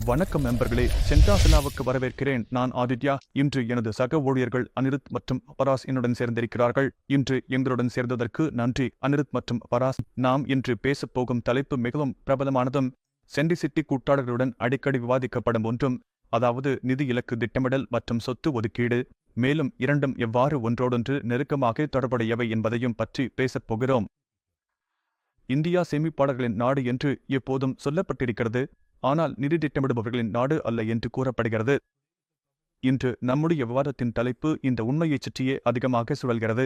வணக்கம் நண்பர்களே, சென்டாசலாவுக்கு வரவேற்கிறேன். நான் ஆதித்யா. இன்று எனது சக ஊழியர்கள் அனிருத் மற்றும் பராஸ் என்னுடன் சேர்ந்திருக்கிறார்கள். இன்று எங்களுடன் சேர்ந்ததற்கு நன்றி அனிருத் மற்றும் பராஸ். நாம் இன்று பேசப் போகும் தலைப்பு மிகவும் பிரபலமானதும் சென்டிசிட்டி கூட்டாளர்களுடன் அடிக்கடி விவாதிக்கப்படும் ஒன்றும், அதாவது நிதி இலக்கு திட்டமிடல் மற்றும் சொத்து ஒதுக்கீடு. மேலும் இரண்டும் எவ்வாறு ஒன்றோடொன்று நெருக்கமாக தொடர்புடையவை என்பதையும் பற்றி பேசப் போகிறோம். இந்தியா சேமிப்பாளர்களின் நாடு என்று எப்போதும் சொல்லப்பட்டிருக்கிறது, ஆனால் நிதி திட்டமிடுபவர்களின் நாடு அல்ல என்று கூறப்படுகிறது. இன்று நம்முடைய விவாதத்தின் தலைப்பு இந்த உண்மையைச் சுற்றியே அதிகமாக சுழல்கிறது.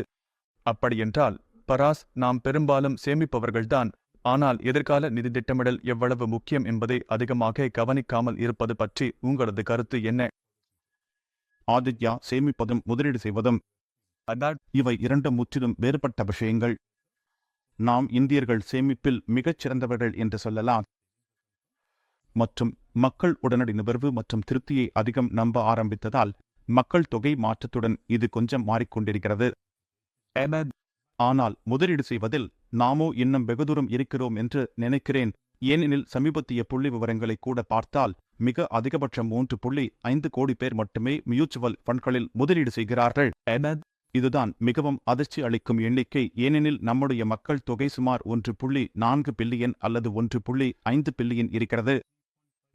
அப்படியென்றால் பராஸ், நாம் பெரும்பாலும் சேமிப்பவர்கள்தான், ஆனால் எதிர்கால நிதி திட்டமிடல் எவ்வளவு முக்கியம் என்பதை அதிகமாக கவனிக்காமல் இருப்பது பற்றி உங்களது கருத்து என்ன? ஆதித்யா, சேமிப்பதும் முதலீடு செய்வதும் இவை இரண்டும் முற்றிலும் வேறுபட்ட விஷயங்கள். நாம் இந்தியர்கள் சேமிப்பில் மிகச் சிறந்தவர்கள் என்று சொல்லலாம், மற்றும் மக்கள் உடனடி நுகர்வு மற்றும் திருப்தியை அதிகம் நம்ப ஆரம்பித்ததால் மக்கள் தொகை மாற்றத்துடன் இது கொஞ்சம் மாறிக்கொண்டிருக்கிறது. ஆனால் முதலீடு செய்வதில் நாமோ இன்னும் வெகுதூரம் இருக்கிறோம் என்று நினைக்கிறேன். ஏனெனில் சமீபத்திய புள்ளி விவரங்களை கூட பார்த்தால் மிக அதிகபட்சம் 3.5 கோடி பேர் மட்டுமே மியூச்சுவல் ஃபண்ட்களில் முதலீடு செய்கிறார்கள். இதுதான் மிகவும் அதிர்ச்சி அளிக்கும் எண்ணிக்கை, ஏனெனில் நம்முடைய மக்கள் தொகை சுமார் 1.4 பில்லியன் அல்லது 1.5 பில்லியன் இருக்கிறது.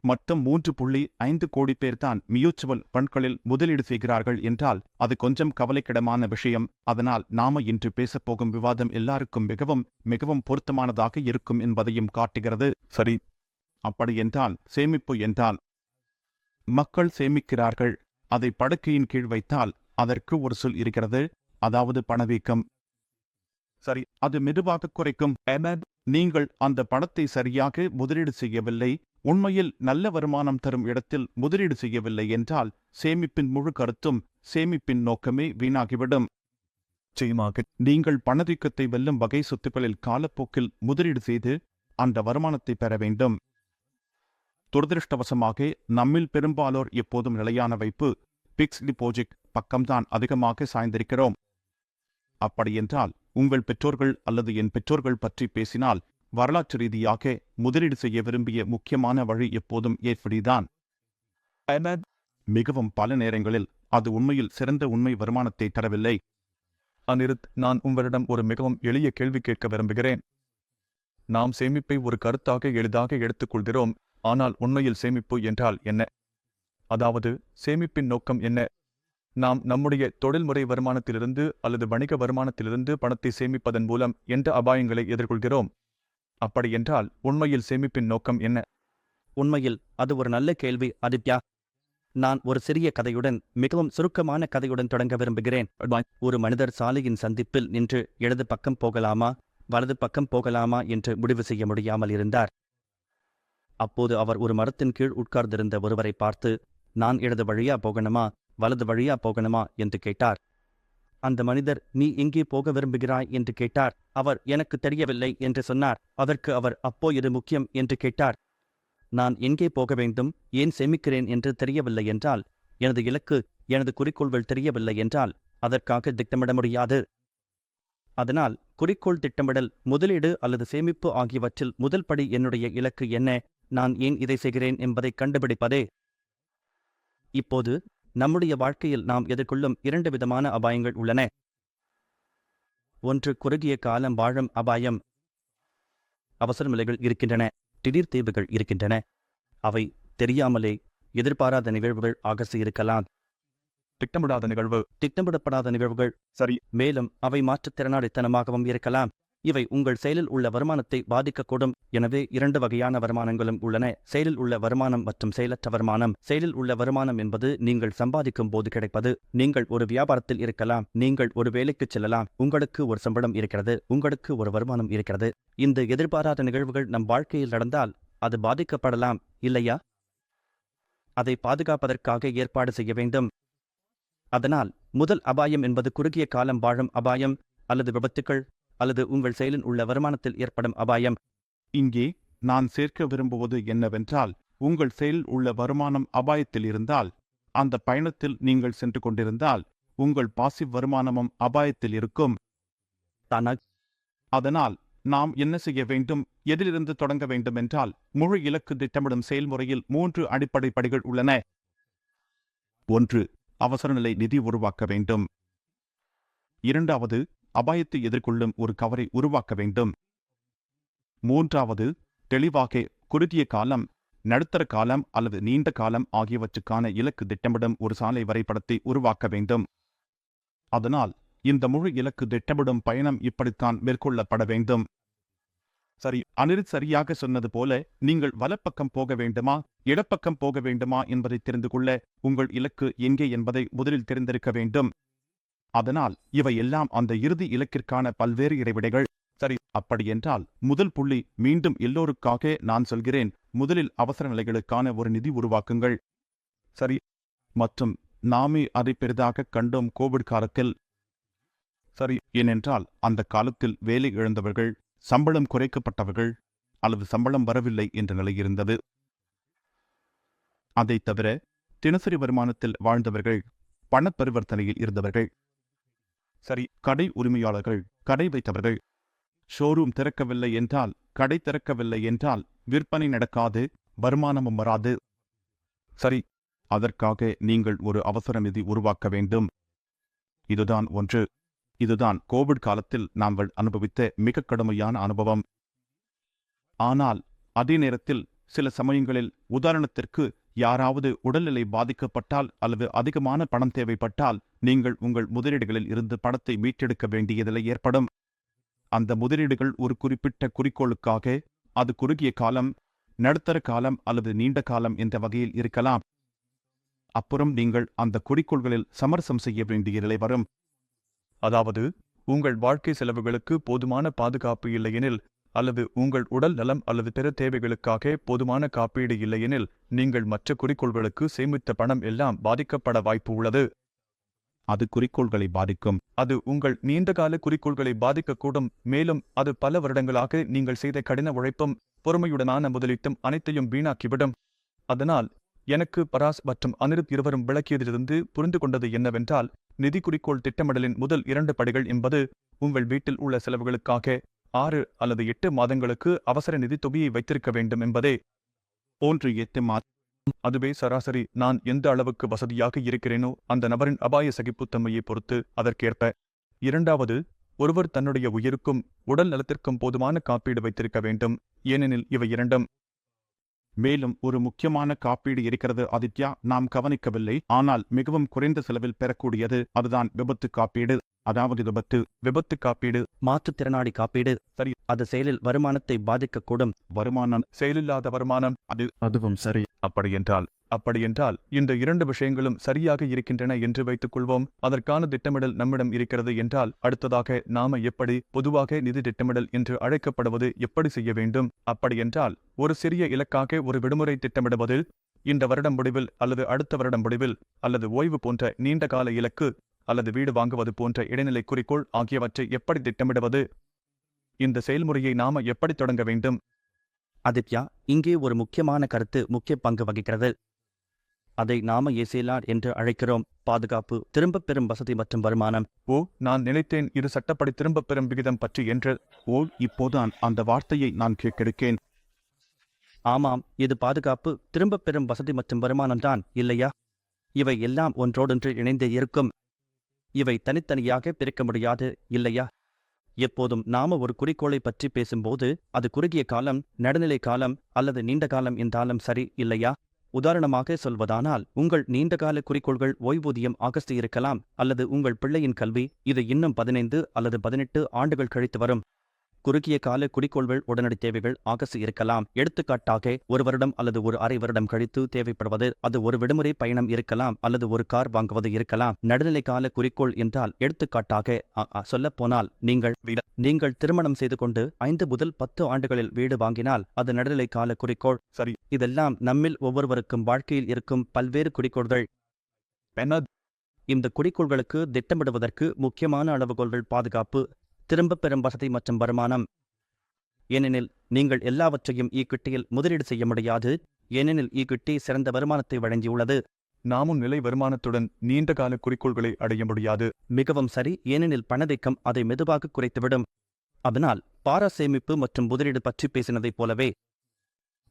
மொத்தம் 3.5 கோடி பேர் தான் மியூச்சுவல் ஃபண்ட்களில் முதலீடு செய்கிறார்கள் என்றால் அது கொஞ்சம் கவலைக்கிடமான விஷயம். அதனால் நாம இன்று பேசப்போகும் விவாதம் எல்லாருக்கும் மிகவும் மிகவும் பொருத்தமானதாக இருக்கும் என்பதையும் காட்டுகிறது. சரி, அப்படியென்றால் சேமிப்பு என்றால்? மக்கள் சேமிக்கிறார்கள். அதை படுக்கையின் கீழ் வைத்தால் அதற்கு ஒரு சொல் இருக்கிறது, அதாவது பணவீக்கம். சரி, அது மெதுவாக குறைக்கும். நீங்கள் அந்த பணத்தை சரியாக முதலீடு செய்யவில்லை, உண்மையில் நல்ல வருமானம் தரும் இடத்தில் முதலீடு செய்யவில்லை என்றால் சேமிப்பின் முழு கருத்தும், சேமிப்பின் நோக்கமே வீணாகிவிடும். நீங்கள் பணவீக்கத்தை வெல்லும் வகை சொத்துக்களில் காலப்போக்கில் முதலீடு செய்து அந்த வருமானத்தை பெற வேண்டும். துரதிருஷ்டவசமாக நம்மில் பெரும்பாலோர் எப்போதும் நிலையான வைப்பு, பிக்ஸ்ட் டிபாசிட் பக்கம்தான் அதிகமாக சாய்ந்திருக்கிறோம். அப்படியென்றால் உங்கள் பெற்றோர்கள் அல்லது என் பெற்றோர்கள் பற்றி பேசினால், வரலாற்று ரீதியாக முதலீடு செய்ய விரும்பிய முக்கியமான வழி எப்போதும் ஏற்படிதான். மிகவும் பல நேரங்களில் அது உண்மையில் சிறந்த உண்மை வருமானத்தை தரவில்லை. அனிருத், நான் உங்களிடம் ஒரு மிகவும் எளிய கேள்வி கேட்க விரும்புகிறேன். நாம் சேமிப்பை ஒரு கருத்தாக எளிதாக எடுத்துக்கொள்கிறோம், ஆனால் உண்மையில் சேமிப்பு என்றால் என்ன? அதாவது சேமிப்பின் நோக்கம் என்ன? நாம் நம்முடைய தொழில்முறை வருமானத்திலிருந்து அல்லது வணிக வருமானத்திலிருந்து பணத்தை சேமிப்பதன் மூலம் எந்த அபாயங்களை எதிர்கொள்கிறோம்? அப்படியென்றால் உண்மையில் சேமிப்பின் நோக்கம் என்ன? உண்மையில் அது ஒரு நல்ல கேள்வி ஆதித்யா. நான் ஒரு சிறிய கதையுடன், மிகவும் சுருக்கமான கதையுடன் தொடங்க விரும்புகிறேன். ஒரு மனிதர் சாலையின் சந்திப்பில் நின்று இடது பக்கம் போகலாமா வலது பக்கம் போகலாமா என்று முடிவு செய்ய முடியாமல் இருந்தார். அப்போது அவர் ஒரு மரத்தின் கீழ் உட்கார்ந்திருந்த ஒருவரை பார்த்து, நான் இடது வழியா போகணுமா வலது வழியா போகணுமா என்று கேட்டார். அந்த மனிதர், நீ எங்கே போக விரும்புகிறாய் என்று கேட்டார். அவர், எனக்கு தெரியவில்லை என்று சொன்னார். அதற்கு அவர், அப்போ எது முக்கியம் என்று கேட்டார். நான் எங்கே போக வேண்டும், ஏன் சேமிக்கிறேன் என்று தெரியவில்லை என்றால், எனது இலக்கு, எனது குறிக்கோள்கள் தெரியவில்லை என்றால் அதற்காக திட்டமிட முடியாது. அதனால் குறிக்கோள் திட்டமிடல், முதலீடு அல்லது சேமிப்பு ஆகியவற்றில் முதல் படி என்னுடைய இலக்கு என்ன, நான் ஏன் இதை செய்கிறேன் என்பதை கண்டுபிடிப்பதே. இப்போது நம்முடைய வாழ்க்கையில் நாம் எதிர்கொள்ளும் 2 விதமான அபாயங்கள் உள்ளன. ஒன்று, குறுகிய காலம் வாழும் அபாயம். அவசர நிலைகள் இருக்கின்றன, திடீர் தேவைகள் இருக்கின்றன. அவை தெரியாமலே எதிர்பாராத நிகழ்வுகள் ஆக இருக்கலாம். திட்டமிடப்படாத நிகழ்வுகள். சரி. மேலும் அவை மாற்றுத்திறனாளித்தனமாகவும் இருக்கலாம். இவை உங்கள் செயலில் உள்ள வருமானத்தை பாதிக்கக்கூடும். எனவே 2 வகையான வருமானங்களும் உள்ளன, செயலில் உள்ள வருமானம் மற்றும் செயலற்ற வருமானம். செயலில் உள்ள வருமானம் என்பது நீங்கள் சம்பாதிக்கும் போது கிடைப்பது. நீங்கள் ஒரு வியாபாரத்தில் இருக்கலாம், நீங்கள் ஒரு வேலைக்கு செல்லலாம், உங்களுக்கு ஒரு சம்பளம் இருக்கிறது, உங்களுக்கு ஒரு வருமானம் இருக்கிறது. இந்த எதிர்பாராத நிகழ்வுகள் நம் வாழ்க்கையில் நடந்தால் அது பாதிக்கப்படலாம், இல்லையா? அதை பாதுகாப்பதற்காக ஏற்பாடு செய்ய வேண்டும். அதனால் முதல் அபாயம் என்பது குறுகிய காலம் வாழும் அபாயம், அல்லது விபத்துக்கள், அல்லது உங்கள் செயலில் உள்ள வருமானத்தில் ஏற்படும் அபாயம். இங்கே நான் சேர்க்க விரும்புவது என்னவென்றால், உங்கள் செயலில் உள்ள வருமானம் அபாயத்தில் இருந்தால், அந்த பயணத்தில் நீங்கள் சென்று கொண்டிருந்தால் உங்கள் பாசிவ் வருமானமும் அபாயத்தில் இருக்கும். தானாக அதனால் நாம் என்ன செய்ய வேண்டும், எதிலிருந்து தொடங்க வேண்டும் என்றால், முழு இலக்கு திட்டமிடும் செயல்முறையில் 3 அடிப்படை படிகள் உள்ளன. 1. அவசரநிலை நிதி உருவாக்க வேண்டும். 2. அபாயத்தை எதிர்கொள்ளும் ஒரு கவரை உருவாக்க வேண்டும். 3. தெளிவாக குறுகிய காலம், நடுத்தர காலம் அல்லது நீண்ட காலம் ஆகியவற்றுக்கான இலக்கு திட்டமிடும் ஒரு சாலை வரைபடத்தை உருவாக்க வேண்டும். அதனால் இந்த முழு இலக்கு திட்டமிடும் பயணம் இப்படித்தான் மேற்கொள்ளப்பட வேண்டும். சரி, அனிருத் சரியாக சொன்னது போல, நீங்கள் வலப்பக்கம் போக வேண்டுமா, இடப்பக்கம் போக வேண்டுமா என்பதை தெரிந்து கொள்ள உங்கள் இலக்கு எங்கே என்பதை முதலில் தெரிந்திருக்க வேண்டும். அதனால் இவை எல்லாம் அந்த இறுதி இலக்கிற்கான பல்வேறு இடைவிடைகள். சரி, அப்படியென்றால் முதல் புள்ளி, மீண்டும் எல்லோருக்காக நான் சொல்கிறேன், முதலில் அவசர நிலைகளுக்கான ஒரு நிதி உருவாக்குங்கள். சரி, மற்றும் நாமே அதை பெரிதாக கண்டோம் கோவிட் காலத்தில். சரி, ஏனென்றால் அந்த காலத்தில் வேலை இழந்தவர்கள், சம்பளம் குறைக்கப்பட்டவர்கள் அல்லது சம்பளம் வரவில்லை என்ற நிலை இருந்தது. அதைத் தவிர தினசரி வருமானத்தில் வாழ்ந்தவர்கள், பண பரிவர்த்தனையில் இருந்தவர்கள். சரி, கடை உரிமையாளர்கள், கடை வைத்தவர்கள். ஷோரூம் திறக்கவில்லை என்றால், கடை திறக்கவில்லை என்றால் விற்பனை நடக்காது, வருமானமும் வராது. சரி, அதற்காக நீங்கள் ஒரு அவசர நிதி உருவாக்க வேண்டும். இதுதான் ஒன்று. இதுதான் கோவிட் காலத்தில் நாங்கள் அனுபவித்த மிக கடுமையான அனுபவம். ஆனால் அதே நேரத்தில் சில சமயங்களில், உதாரணத்திற்கு யாராவது உடல்நிலை பாதிக்கப்பட்டால் அல்லது அதிகமான பணம் தேவைப்பட்டால், நீங்கள் உங்கள் முதலீடுகளில் இருந்து பணத்தை மீட்டெடுக்க வேண்டிய நிலை ஏற்படும். அந்த முதலீடுகள் ஒரு குறிப்பிட்ட குறிக்கோளுக்காக, அது குறுகிய காலம், நடுத்தர காலம் அல்லது நீண்ட காலம் என்ற வகையில் இருக்கலாம். அப்புறம் நீங்கள் அந்த குறிக்கோள்களில் சமரசம் செய்ய வேண்டிய நிலை வரும். அதாவது, உங்கள் வாழ்க்கை செலவுகளுக்கு போதுமான பாதுகாப்பு இல்லையெனில், அல்லது உங்கள் உடல் நலம் அல்லது பிற தேவைகளுக்காக போதுமான காப்பீடு இல்லையெனில், நீங்கள் மற்ற குறிக்கோள்களுக்கு சேமித்த பணம் எல்லாம் பாதிக்கப்பட வாய்ப்பு உள்ளது. அது குறிக்கோள்களை பாதிக்கும். அது உங்கள் நீண்டகால குறிக்கோள்களை பாதிக்கக்கூடும். மேலும் அது பல வருடங்களாக நீங்கள் செய்த கடின உழைப்பும் பொறுமையுடனான முதலீட்டும் அனைத்தையும் வீணாக்கிவிடும். அதனால் எனக்கு பராஸ் மற்றும் அனிருத் இருவரும் விளக்கியதிலிருந்து புரிந்து கொண்டது என்னவென்றால், நிதி குறிக்கோள் திட்டமிடலின் முதல் 2 படிகள் என்பது, உங்கள் வீட்டில் உள்ள செலவுகளுக்காக 6 அல்லது 8 மாதங்களுக்கு அவசர நிதி தொகையை வைத்திருக்க வேண்டும் என்பதே. 8 மாதம். அதுவே சராசரி. நான் எந்த அளவுக்கு வசதியாக இருக்கிறேனோ அந்த நபரின் அபாய சகிப்புத்தன்மையை பொறுத்து அதற்கேற்ப. 2. ஒருவர் தன்னுடைய உயிருக்கும் உடல் நலத்திற்கும் போதுமான காப்பீடு வைத்திருக்க வேண்டும். ஏனெனில் இவை இரண்டும். மேலும் ஒரு முக்கியமான காப்பீடு இருக்கிறது ஆதித்யா, நாம் கவனிக்கவில்லை, ஆனால் மிகவும் குறைந்த செலவில் பெறக்கூடியது. அதுதான் விபத்து காப்பீடு. அதாவது விபத்து காப்பீடு. மாற்றுத்திறனாளி காப்பீடு. சரி, அது செயலில் வருமானத்தை பாதிக்கக்கூடும். வருமானம், செயலில்லாத வருமானம். அதுவும் சரி. அப்படியென்றால் இந்த 2 விஷயங்களும் சரியாக இருக்கின்றன என்று வைத்துக் கொள்வோம். அதற்கான திட்டமிடல் நம்மிடம் இருக்கிறது என்றால், அடுத்ததாக நாம எப்படி பொதுவாக நிதி திட்டமிடல் என்று அழைக்கப்படுவது எப்படி செய்ய வேண்டும்? அப்படியென்றால், ஒரு சிறிய இலக்காக ஒரு விடுமுறை திட்டமிடுவது, இந்த வருடம் முடிவில் அல்லது அடுத்த வருடம் முடிவில், அல்லது ஓய்வு போன்ற நீண்ட கால இலக்கு, அல்லது வீடு வாங்குவது போன்ற இடைநிலை குறிக்கோள் ஆகியவற்றை எப்படி திட்டமிடுவது? இந்த செயல்முறையை நாம எப்படி தொடங்க வேண்டும்? ஆதித்யா, இங்கே ஒரு முக்கியமான கருத்து முக்கிய பங்கு வகிக்கிறது. அதை நாம ஏசிலார் என்று அழைக்கிறோம். பாதுகாப்பு, திரும்பப் பெறும் வசதி மற்றும் வருமானம். ஓ, நான் நினைத்தேன் இது சட்டப்படி திரும்பப் பெறும் விகிதம் பற்றி என்று. ஓ, இப்போதான் அந்த வார்த்தையை நான் கேட்கிறேன். ஆமாம், இது பாதுகாப்பு, திரும்பப் பெறும் வசதி மற்றும் வருமானம்தான், இல்லையா? இவை எல்லாம் ஒன்றோடொன்று இணைந்தே இருக்கும். இவை தனித்தனியாக பிரிக்க முடியாது, இல்லையா? எப்போதும் நாம ஒரு குறிக்கோளை பற்றி பேசும்போது, அது குறுகிய காலம், நடுநிலை காலம் அல்லது நீண்ட காலம் என்றாலும் சரி, இல்லையா? உதாரணமாக சொல்வதானால், உங்கள் நீண்டகால குறிக்கோள்கள் ஓய்வூதியம் ஆகஸ்ட் இருக்கலாம், அல்லது உங்கள் பிள்ளையின் கல்வி, இது இன்னும் 15 அல்லது 18 ஆண்டுகள் கழித்து வரும். குறுகிய கால குறிக்கோள்கள் உடனடி தேவைகள் ஆகஸ்ட் இருக்கலாம். எடுத்துக்காட்டாக, ஒரு வருடம் அல்லது ஒரு அரை வருடம் கழித்து தேவைப்படுவது, அது ஒரு விடுமுறை பயணம் இருக்கலாம் அல்லது ஒரு கார் வாங்குவது இருக்கலாம். நடுநிலை கால குறிக்கோள் என்றால், எடுத்துக்காட்டாக சொல்லப்போனால், நீங்கள் திருமணம் செய்து கொண்டு 5 முதல் 10 ஆண்டுகளில் வீடு வாங்கினால் அது நடுநிலை கால குறிக்கோள். சரி, இதெல்லாம் நம்மில் ஒவ்வொருவருக்கும் வாழ்க்கையில் இருக்கும் பல்வேறு குறிக்கோள்கள். இந்த குறிக்கோள்களுக்கு திட்டமிடுவதற்கு முக்கியமான அளவுகோல்கள் பாதுகாப்பு, திரும்பப் பெறும் வசதி மற்றும் வருமானம். ஏனெனில் நீங்கள் எல்லாவற்றையும் ஈக்விட்டியில் முதலீடு செய்ய முடியாது. ஏனெனில் ஈக்விட்டி சிறந்த வருமானத்தை வழங்கியுள்ளது. நாமும் நிலை வருமானத்துடன் நீண்டகால குறிக்கோள்களை அடைய முடியாது. மிகவும் சரி, ஏனெனில் பணவீக்கம் அதை மெதுவாக குறைத்துவிடும். அதனால் பாரா சேமிப்பு மற்றும் முதலீடு பற்றி பேசினதைப் போலவே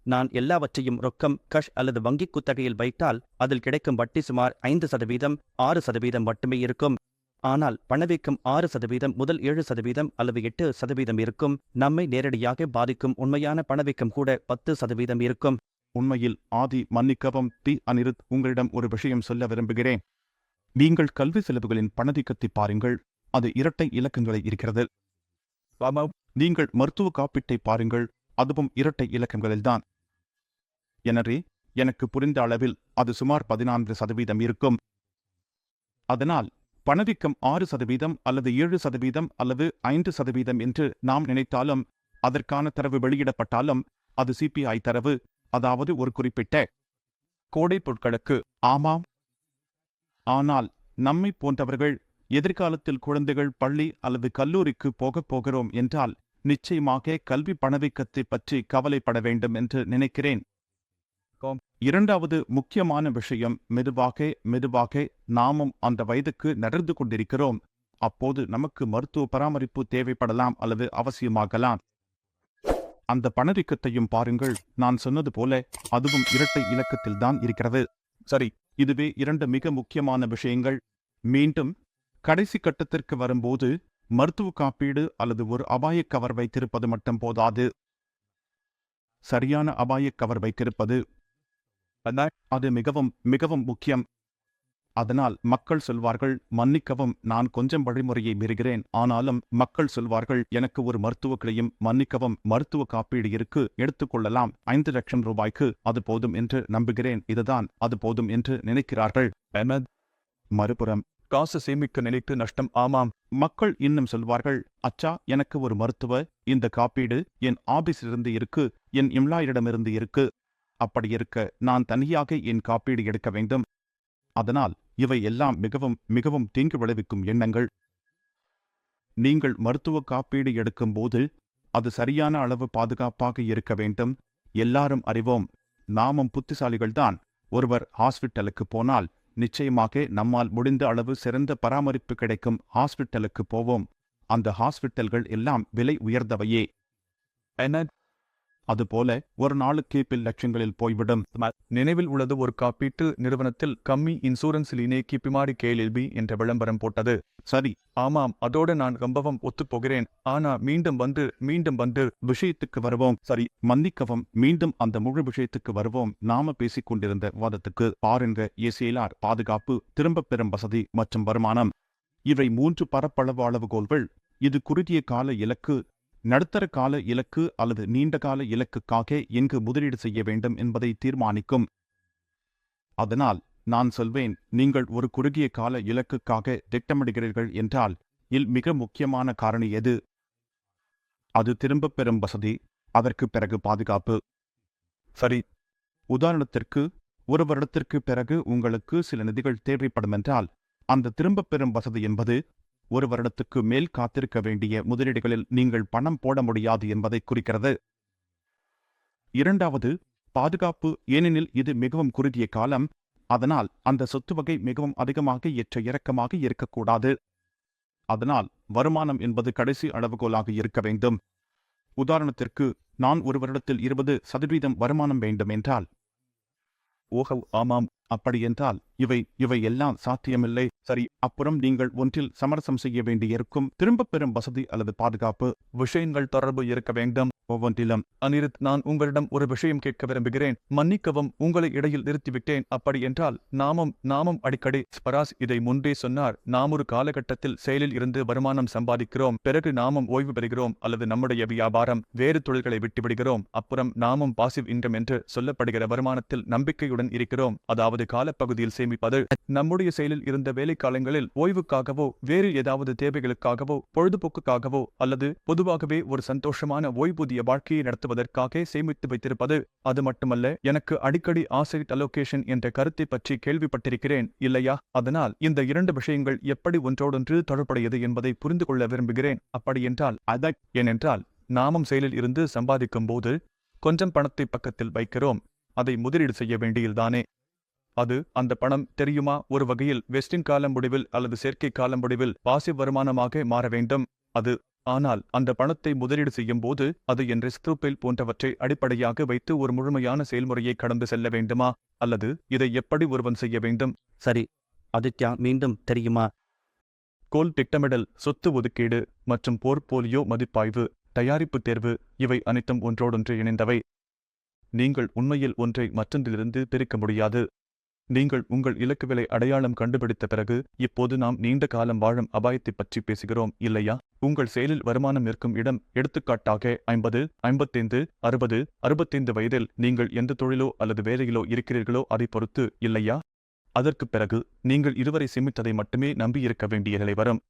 நான் எல்லாவற்றையும் ரொக்கம் கஷ் அல்லது வங்கிக் குத்தகையில் வைத்தால் அதில் கிடைக்கும் வட்டி சுமார் 5%, 6% மட்டுமே இருக்கும். ஆனால் பணவீக்கம் 6% முதல் 7% அல்லது 8% இருக்கும். நம்மை நேரடியாக பாதிக்கும் உண்மையான பணவீக்கம் கூட 10% இருக்கும். உண்மையில் ஆதி மன்னிக்கவும் அனிருத், உங்களிடம் ஒரு விஷயம் சொல்ல விரும்புகிறேன். நீங்கள் கல்வி செலவுகளின் பணவீக்கத்தை பாருங்கள், அது இரட்டை இலக்கங்களை இருக்கிறது. நீங்கள் மருத்துவ காப்பீட்டை பாருங்கள், அதுவும் இரட்டை இலக்கங்களில்தான். எனவே எனக்கு புரிந்த அளவில் அது சுமார் 14% இருக்கும். அதனால் பணவீக்கம் 6% அல்லது 7% அல்லது 5% என்று நாம் நினைத்தாலும், அதற்கான தரவு வெளியிடப்பட்டாலும் அது CPI தரவு, அதாவது ஒரு குறிப்பிட்ட கோடை பொருட்களுக்கு. ஆமாம். ஆனால் நம்மை போன்றவர்கள் எதிர்காலத்தில் குழந்தைகள் பள்ளி அல்லது கல்லூரிக்கு போகப் போகிறோம் என்றால் நிச்சயமாக கல்வி பணவீக்கத்தை பற்றி கவலைப்பட வேண்டும் என்று நினைக்கிறேன். இரண்டாவது முக்கியமான விஷயம், மெதுவாக நாமும் அந்த வயதுக்கு நடந்து கொண்டிருக்கிறோம். அப்போது நமக்கு மருத்துவ பராமரிப்பு தேவைப்படலாம் அல்லது அவசியமாகலாம். அந்த பணவீக்கத்தையும் பாருங்கள். நான் சொன்னது போல அதுவும் இரட்டை இலக்கத்தில்தான் இருக்கிறது. சரி, இதுவே இரண்டு மிக முக்கியமான விஷயங்கள். மீண்டும் கடைசி கட்டத்திற்கு வரும்போது மருத்துவ காப்பீடு அல்லது ஒரு அபாயக் கவர் வைத்திருப்பது மட்டும் போதாது. சரியான அபாயக் கவர் வைத்திருப்பது அது மிகவும் மிகவும் முக்கியம். அதனால் மக்கள் சொல்வார்கள், மன்னிக்கவும் நான் கொஞ்சம் வழிமுறையை மீறுகிறேன், ஆனாலும் மக்கள் சொல்வார்கள், எனக்கு ஒரு மருத்துவ கிளையும் மன்னிக்கவும் மருத்துவ காப்பீடு இருக்கு, எடுத்துக்கொள்ளலாம், 5 லட்சம் ரூபாய்க்கு அது போதும் என்று நம்புகிறேன். இதுதான் அது போதும் என்று நினைக்கிறார்கள். மறுபுறம் காசு சேமிக்க நினைத்து நஷ்டம். ஆமாம், மக்கள் இன்னும் சொல்வார்கள், அச்சா எனக்கு ஒரு மருத்துவ இந்த காப்பீடு என் ஆபீஸிலிருந்து இருக்கு, என் எம்ப்ளாயரிடமிருந்து இருக்கு, அப்படி இருக்க நான் தனியாக என் காப்பீடு எடுக்க வேண்டும். அதனால் இவை எல்லாம் மிகவும் மிகவும் தீங்கு விளைவிக்கும் எண்ணங்கள். நீங்கள் மருத்துவ காப்பீடு எடுக்கும்போது அது சரியான அளவு பாதுகாப்பாக இருக்க வேண்டும். எல்லாரும் அறிவோம், நாமும் புத்திசாலிகள்தான். ஒருவர் ஹாஸ்பிட்டலுக்கு போனால் நிச்சயமாக நம்மால் முடிந்த அளவு சிறந்த பராமரிப்பு கிடைக்கும் ஹாஸ்பிட்டலுக்கு போவோம். அந்த ஹாஸ்பிட்டல்கள் எல்லாம் விலை உயர்ந்தவையே. அதுபோல ஒரு நாளுக்கு பில் லட்சங்களில் போய்விடும். நினைவில் உள்ளது, ஒரு காப்பீட்டு நிறுவனத்தில் கம்மி இன்சூரன்ஸ் லீனேக்கு பிமாடி கேஎல்பி என்ற விளம்பரம் போட்டது. சரி, ஆமாம், அதோடு நான் ரொம்பவும் ஒத்துப்போகிறேன். ஆனா மீண்டும் வந்து விஷயத்துக்கு வருவோம். சரி, மன்னிக்கவும், மீண்டும் அந்த முழு விஷயத்துக்கு வருவோம். நாம பேசிக் கொண்டிருந்த வாதத்துக்கு பாருங்க. ACLR, பாதுகாப்பு, திரும்பப் பெறும் வசதி மற்றும் வருமானம், இவை 3 பரப்பளவு அளவுகோல்கள். இது குறுகிய கால இலக்கு, நடுத்தர கால இலக்கு அல்லது நீண்ட கால இலக்குக்காக எங்கு முதலீடு செய்ய வேண்டும் என்பதை தீர்மானிக்கும். அதனால் நான் சொல்வேன், நீங்கள் ஒரு குறுகிய கால இலக்குக்காக திட்டமிடுகிறீர்கள் என்றால் மிக முக்கியமான காரணி எது? அது திரும்பப் பெறும் வசதி, அதற்கு பிறகு பாதுகாப்பு. சரி, உதாரணத்திற்கு, ஒரு வருடத்திற்கு பிறகு உங்களுக்கு சில நிதிகள் தேவைப்படும் என்றால் அந்த திரும்பப் பெறும் வசதி என்பது ஒரு வருடத்துக்கு மேல் காத்திருக்க வேண்டிய முதலீடுகளில் நீங்கள் பணம் போட முடியாது என்பதை குறிக்கிறது. இரண்டாவது, பாதுகாப்பு, ஏனெனில் இது மிகவும் குறுகிய காலம். அதனால் அந்த சொத்து வகை மிகவும் அதிகமாக ஏற்ற இறக்கமாக இருக்கக்கூடாது. அதனால் வருமானம் என்பது கடைசி அளவுகோலாக இருக்க வேண்டும். உதாரணத்திற்கு, நான் ஒரு வருடத்தில் 20% வருமானம் வேண்டும் என்றால், ஓஹோ, ஆமாம், அப்படியென்றால் இவை எல்லாம் சாத்தியமில்லை. சரி, அப்புறம் நீங்கள் ஒன்றில் சமரசம் செய்ய வேண்டியிருக்கும். திரும்பப் பெறும் வசதி அல்லது பாதுகாப்பு விஷயங்கள் தொடர்பு இருக்க வேண்டும் ஒவ்வொன்றிலும். அனிருத், நான் உங்களிடம் ஒரு விஷயம் கேட்க விரும்புகிறேன். மன்னிக்கவும், உங்களை இடையில் நிறுத்திவிட்டேன். அப்படி என்றால் நாமும் அடிக்கடி பராஸ் இதை முன்பே சொன்னார், நாம் ஒரு காலகட்டத்தில் செயலில் இருந்து வருமானம் சம்பாதிக்கிறோம், பிறகு நாமும் ஓய்வு பெறுகிறோம் அல்லது நம்முடைய வியாபாரம் வேறு தொழில்களை விட்டுவிடுகிறோம், அப்புறம் நாமும் பாசிவ் இன்கம் என்று சொல்லப்படுகிற வருமானத்தில் நம்பிக்கையுடன் இருக்கிறோம். அதாவது காலப்பகுதியில் சேமிப்பது. நம்முடைய செயலில் இருந்த வேலை காலங்களில் ஓய்வுக்காகவோ வேறு ஏதாவது தேவைகளுக்காகவோ பொழுதுபோக்குக்காகவோ அல்லது பொதுவாகவே ஒரு சந்தோஷமான ஓய்வூதிய வாழ்க்கையை நடத்துவதற்காக சேமித்து வைத்திருப்பது. அது மட்டுமல்ல, எனக்கு அடிக்கடி ஆசைட் அலோகேஷன் என்ற கருத்தை பற்றி கேள்விப்பட்டிருக்கிறேன், இல்லையா? அதனால் இந்த 2 விஷயங்கள் எப்படி ஒன்றோடொன்று தொடர்புடையது என்பதை புரிந்து கொள்ள விரும்புகிறேன். அப்படியென்றால் ஏனென்றால் நாமும் செயலில் இருந்து சம்பாதிக்கும் போது கொஞ்சம் பணத்தை பக்கத்தில் வைக்கிறோம். அதை முதலீடு செய்ய வேண்டியதுதானே? அது அந்த பணம் தெரியுமா, ஒரு வகையில் வெஸ்டின் காலம் முடிவில் அல்லது செயற்கை காலம் முடிவில் பாசிவ் வருமானமாக மாற வேண்டும். அது ஆனால் அந்த பணத்தை முதலீடு செய்யும் போது அது என் ரிஸ்க் ப்ரொஃபைல் போன்றவற்றை அடிப்படையாக வைத்து ஒரு முழுமையான செயல்முறையை கடந்து செல்ல வேண்டுமா, அல்லது இதை எப்படி ஒருவன் செய்ய வேண்டும்? சரி ஆதித்யா, மீண்டும் தெரியுமா? கோல் திட்டமிடல், சொத்து ஒதுக்கீடு மற்றும் போர்ட்போலியோ மதிப்பாய்வு, தயாரிப்பு தேர்வு, இவை அனைத்தும் ஒன்றோடொன்று இணைந்தவை. நீங்கள் உண்மையில் ஒன்றை மற்றொன்றிலிருந்து பிரிக்க முடியாது. நீங்கள் உங்கள் இலக்குகளை அடையாளம் கண்டுபிடித்த பிறகு, இப்போது நாம் நீண்ட காலம் வாழும் அபாயத்தைப் பற்றி பேசுகிறோம், இல்லையா? உங்கள் செயலில் வருமானம் இருக்கும் இடம், எடுத்துக்காட்டாக 50, 55, 60, 65 வயதில் நீங்கள் எந்த தொழிலோ அல்லது வேலையிலோ இருக்கிறீர்களோ அதை பொறுத்து, இல்லையா? அதற்குப் பிறகு நீங்கள் இதுவரை சேமித்ததை மட்டுமே நம்பியிருக்க வேண்டிய நிலை வரும்.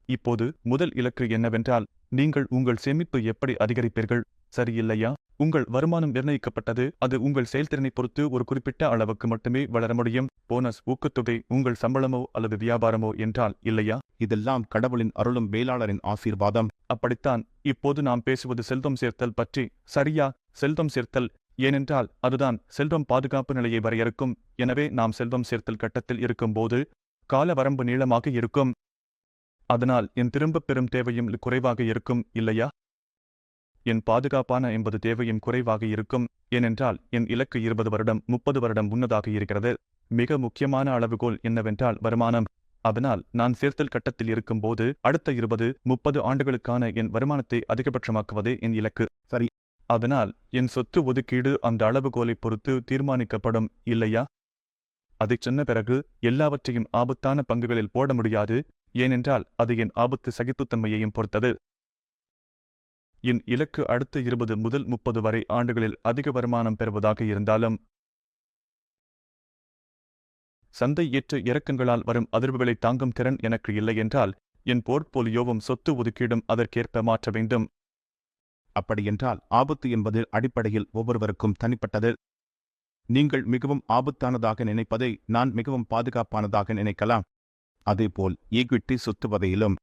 இப்போது முதல் இலக்கு என்னவென்றால், நீங்கள் உங்கள் சேமிப்பு எப்படி அதிகரிப்பீர்கள், சரியில்லையா? உங்கள் வருமானம் நிர்ணயிக்கப்பட்டது, அது உங்கள் செயல்திறனை பொறுத்து ஒரு குறிப்பிட்ட அளவுக்கு மட்டுமே வளர முடியும். போனஸ், ஊக்கத்தொகை, உங்கள் சம்பளமோ அல்லது வியாபாரமோ என்றால், இல்லையா? இதெல்லாம் கடவுளின் அருளும் மேலாளரின் ஆசீர்வாதம். அப்படித்தான். இப்போது நாம் பேசுவது செல்வம் சேர்த்தல் பற்றி, சரியா? செல்வம் சேர்த்தல், ஏனென்றால் அதுதான் செல்வம் பாதுகாப்பு நிலையை வரையறுக்கும். எனவே நாம் செல்வம் சேர்த்தல் கட்டத்தில் இருக்கும்போது கால வரம்பு நீளமாக இருக்கும். அதனால் என் திரும்பப் பெறும் தேவையும் குறைவாக இருக்கும், இல்லையா? என் பாதுகாப்பான 80 தேவையும் குறைவாக இருக்கும், ஏனென்றால் என் இலக்கு 20 வருடம் 30 வருடம் முன்னதாக இருக்கிறது. மிக முக்கியமான அளவுகோல் என்னவென்றால் வருமானம். அதனால் நான் சேர்த்தல் கட்டத்தில் இருக்கும்போது அடுத்த 20-30 ஆண்டுகளுக்கான என் வருமானத்தை அதிகபட்சமாக்குவதே என் இலக்கு. சரி. அதனால் என் சொத்து ஒதுக்கீடு அந்த அளவுகோலை பொறுத்து தீர்மானிக்கப்படும், இல்லையா? அதைச் சொன்ன பிறகு எல்லாவற்றையும் ஆபத்தான பங்குகளில் போட முடியாது, ஏனென்றால் அது என் ஆபத்து சகிப்புத்தன்மையையும் பொறுத்தது. என் இலக்கு அடுத்த 20 முதல் 30 வரை ஆண்டுகளில் அதிக வருமானம் பெறுவதாக இருந்தாலும், சந்தை ஏற்ற இறக்கங்களால் வரும் அதிர்வுகளை தாங்கும் திறன் எனக்கு இல்லை என்றால், என் போர்ட்போலியோவும் சொத்து ஒதுக்கீடும் அதற்கேற்ப மாற்ற வேண்டும். அப்படியென்றால் ஆபத்து என்பது அடிப்படையில் ஒவ்வொருவருக்கும் தனிப்பட்டது. நீங்கள் மிகவும் ஆபத்தானதாக நினைப்பதை நான் மிகவும் பாதுகாப்பானதாக நினைக்கலாம். அதேபோல் ஈக்விட்டி சொத்து வகையிலும்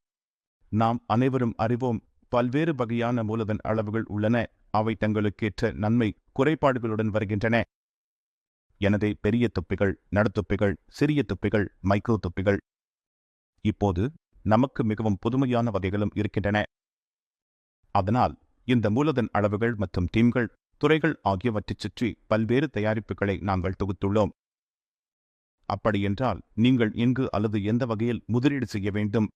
நாம் அனைவரும் அறிவோம், பல்வேறு வகையான மூலதன அளவுகள் உள்ளன. அவை தங்களுக்கேற்ற நன்மை குறைபாடுகளுடன் வருகின்றன. எனவே பெரிய தொப்பிகள், நடுத்தொப்பிகள், சிறிய தொப்பிகள், மைக்ரோ தொப்பிகள். இப்போது நமக்கு மிகவும் புதுமையான வகைகளும் இருக்கின்றன. அதனால் இந்த மூலதன அளவுகள் மற்றும் டீம்கள், துறைகள் ஆகியவற்றைச் சுற்றி பல்வேறு தயாரிப்புகளை நாங்கள் தொகுத்துள்ளோம். அப்படியென்றால் நீங்கள் எங்கு அல்லது எந்த வகையில் முதலீடு செய்ய வேண்டும்?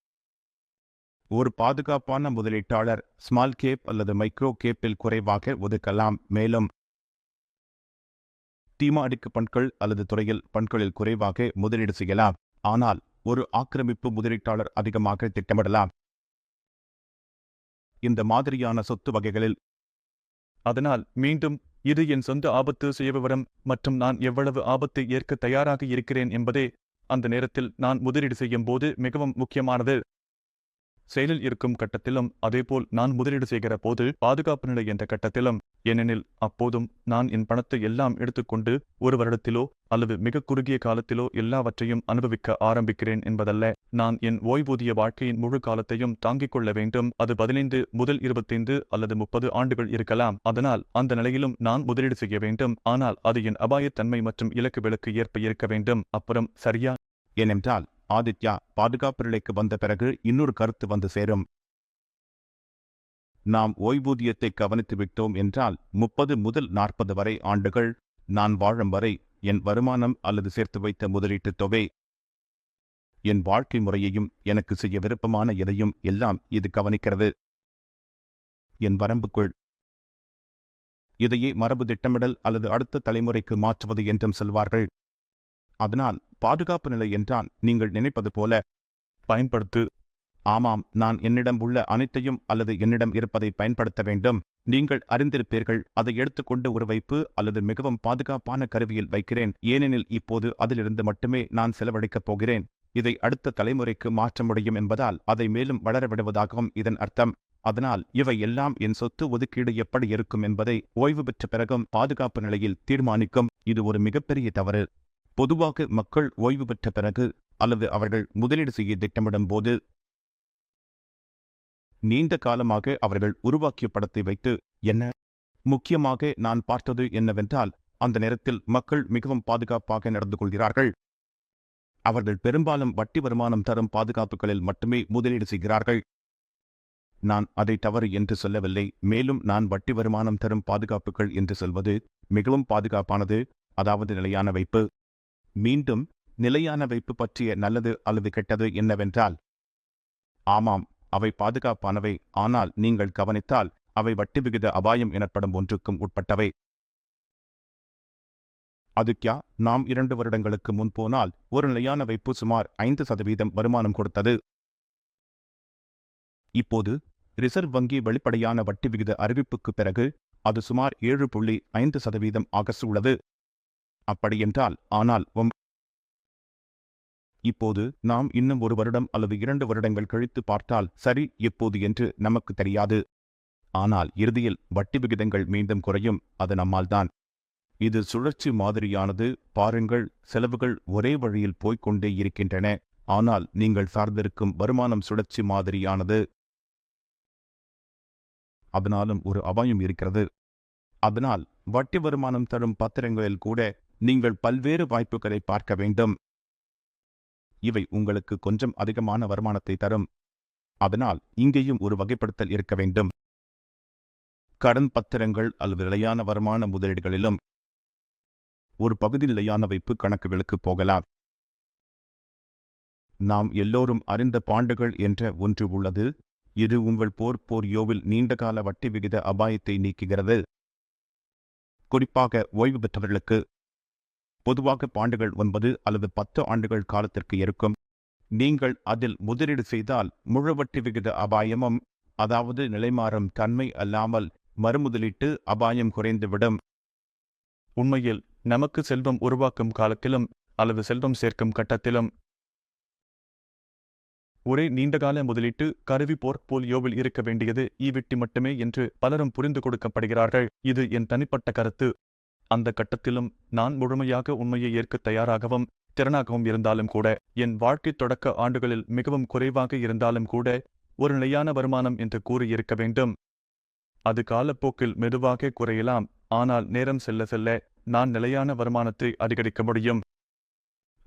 ஒரு பாதுகாப்பான முதலீட்டாளர் ஸ்மால் கேப் அல்லது மைக்ரோ கேப்பில் குறைவாக ஒதுக்கலாம். மேலும் தீமாடிக்கு பண்கள் அல்லது துறையில் பண்களில் குறைவாக முதலீடு செய்யலாம். ஆனால் ஒரு ஆக்கிரமிப்பு முதலீட்டாளர் அதிகமாக திட்டமிடலாம். இந்த மாதிரியான சொத்து வகைகளில். அதனால் மீண்டும் இது என் சொந்த ஆபத்து சுயவிவரம் மற்றும் நான் எவ்வளவு ஆபத்தை ஏற்க தயாராக இருக்கிறேன் என்பதே அந்த நேரத்தில் நான் முதலீடு செய்யும் போது மிகவும் முக்கியமானது. செயலில் இருக்கும் கட்டத்திலும் அதேபோல் நான் முதலீடு செய்கிற போது பாதுகாப்பு நிலை என்ற கட்டத்திலும், ஏனெனில் அப்போதும் நான் என் பணத்தை எல்லாம் எடுத்துக்கொண்டு ஒரு வருடத்திலோ அல்லது மிக குறுகிய காலத்திலோ எல்லாவற்றையும் அனுபவிக்க ஆரம்பிக்கிறேன் என்பதல்ல. நான் என் ஓய்வூதிய வாழ்க்கையின் முழு காலத்தையும் தாங்கிக் கொள்ள வேண்டும். அது 15 முதல் 25 அல்லது 30 ஆண்டுகள் இருக்கலாம். அதனால் அந்த நிலையிலும் நான் முதலீடு செய்ய வேண்டும். ஆனால் அது என் அபாயத்தன்மை மற்றும் இலக்குகளுக்கு ஏற்ப இருக்க வேண்டும். அப்புறம் சரியா? ஏனென்றால் ஆதித்யா, பாதுகாப்பு நிலைக்கு வந்த பிறகு இன்னொரு கருத்து வந்து சேரும். நாம் ஓய்வூதியத்தை கவனித்து விட்டோம் என்றால் 30 முதல் 40 வரை ஆண்டுகள் நான் வாழும் வரை என் வருமானம் அல்லது சேர்த்து வைத்த முதலீட்டுத் தொகை, என் வாழ்க்கை முறையையும் எனக்கு செய்ய விருப்பமான எதையும் எல்லாம் இது கவனிக்கிறது. என் வரம்புக்குள். இதையே மரபு திட்டமிடல் அல்லது அடுத்த தலைமுறைக்கு மாற்றுவது என்றும் சொல்வார்கள். அதனால் பாதுகாப்பு நிலை என்றால் நீங்கள் நினைப்பது போல பயன்படுத்து. ஆமாம், நான் என்னிடம் உள்ள அனைத்தையும் அல்லது என்னிடம் இருப்பதை பயன்படுத்த வேண்டும். நீங்கள் அறிந்திருப்பீர்கள், அதை எடுத்துக்கொண்டு ஒரு வைப்பு அல்லது மிகவும் பாதுகாப்பான கருவியில் வைக்கிறேன், ஏனெனில் இப்போது அதிலிருந்து மட்டுமே நான் செலவழிக்கப் போகிறேன். இதை அடுத்த தலைமுறைக்கு மாற்ற முடியும் என்பதால் அதை மேலும் வளரவிடுவதாகவும் இதன் அர்த்தம். அதனால் இவை எல்லாம் என் சொத்து ஒதுக்கீடு எப்படி இருக்கும் என்பதை ஓய்வு பெற்ற பிறகும் பாதுகாப்பு நிலையில் தீர்மானிக்கும். இது ஒரு மிகப்பெரிய தவறு. பொதுவாக மக்கள் ஓய்வு பெற்ற பிறகு அல்லது அவர்கள் முதலீடு செய்ய திட்டமிடும் போது நீண்ட காலமாக அவர்கள் உருவாக்கிய படத்தை வைத்து என்ன முக்கியமாக நான் பார்த்தது என்னவென்றால், அந்த நேரத்தில் மக்கள் மிகவும் பாதுகாப்பாக நடந்து கொள்கிறார்கள். அவர்கள் பெரும்பாலும் வட்டி வருமானம் தரும் பாதுகாப்புகளில் மட்டுமே முதலீடு செய்கிறார்கள். நான் அதை தவறு என்று சொல்லவில்லை. மேலும் நான் வட்டி வருமானம் தரும் பாதுகாப்புகள் என்று சொல்வது மிகவும் பாதுகாப்பானது, அதாவது நிலையான வைப்பு. மீண்டும் நிலையான வைப்பு பற்றிய நல்லது அல்லது கெட்டது என்னவென்றால், ஆமாம், அவை பாதுகாப்பானவை. ஆனால் நீங்கள் கவனித்தால் அவை வட்டி விகித அபாயம் எனப்படும் ஒன்றுக்கும் உட்பட்டவை. அதுக்யா, நாம் 2 வருடங்களுக்கு முன் போனால் ஒரு நிலையான வைப்பு சுமார் 5% வருமானம் கொடுத்தது. இப்போது ரிசர்வ் வங்கி வெளிப்படையான வட்டி விகித அறிவிப்புக்கு பிறகு அது சுமார் 7.5% ஆக உள்ளது. அப்படியென்றால் ஆனால் இப்போது நாம் இன்னும் 1 வருடம் அல்லது 2 வருடங்கள் கழித்து பார்த்தால் சரி எப்போது என்று நமக்கு தெரியாது. ஆனால் இறுதியில் வட்டி விகிதங்கள் மீண்டும் குறையும். அது நம்மால்தான். இது சுழற்சி மாதிரியானது. பாருங்கள், செலவுகள் ஒரே வழியில் போய்க்கொண்டே இருக்கின்றன, ஆனால் நீங்கள் சார்ந்திருக்கும் வருமானம் சுழற்சி மாதிரியானது. அதனாலும் ஒரு அபாயம் இருக்கிறது. அதனால் வட்டி வருமானம் தரும் பத்திரங்களில் கூட நீங்கள் பல்வேறு வாய்ப்புகளை பார்க்க வேண்டும். இவை உங்களுக்கு கொஞ்சம் அதிகமான வருமானத்தை தரும். அதனால் இங்கேயும் ஒரு வகைப்படுத்தல் இருக்க வேண்டும். கடன் பத்திரங்கள் அல்லது நிலையான வருமான முதலீடுகளிலும் ஒரு பகுதி நிலையான வைப்பு கணக்குகளுக்கு போகலாம். நாம் எல்லோரும் அறிந்த பாண்டுகள் என்ற ஒன்று உள்ளது. இது உங்கள் போர்ட்போலியோவில் நீண்டகால வட்டி விகித அபாயத்தை நீக்குகிறது, குறிப்பாக ஓய்வு பெற்றவர்களுக்கு. பொதுவாக பாண்டுகள் 9 அல்லது 10 ஆண்டுகள் காலத்திற்கு இருக்கும். நீங்கள் அதில் முதலீடு செய்தால் முழு வட்டி விகித அபாயமும், அதாவது நிலைமாறும் தன்மை அல்லாமல் மறுமுதலீட்டு அபாயம் குறைந்துவிடும். உண்மையில் நமக்கு செல்வம் உருவாக்கும் காலத்திலும் அல்லது செல்வம் சேர்க்கும் கட்டத்திலும் ஒரே நீண்டகால முதலீட்டு கருவி போர்ட்போலியோவில் இருக்க வேண்டியது ஈவிட்டி மட்டுமே என்று பலரும் புரிந்து கொடுக்கப்படுகிறார்கள். இது என் தனிப்பட்ட கருத்து. அந்த கட்டத்திலும் நான் முழுமையாக உண்மையை ஏற்க தயாராகவும் திறனாகவும் இருந்தாலும் கூட, என் வாழ்க்கை தொடக்க ஆண்டுகளில் மிகவும் குறைவாக இருந்தாலும் கூட ஒரு நிலையான வருமானம் என்று கூறியிருக்க வேண்டும். அது காலப்போக்கில் மெதுவாக குறையலாம், ஆனால் நேரம் செல்ல செல்ல நான் நிலையான வருமானத்தை அதிகரிக்க முடியும்.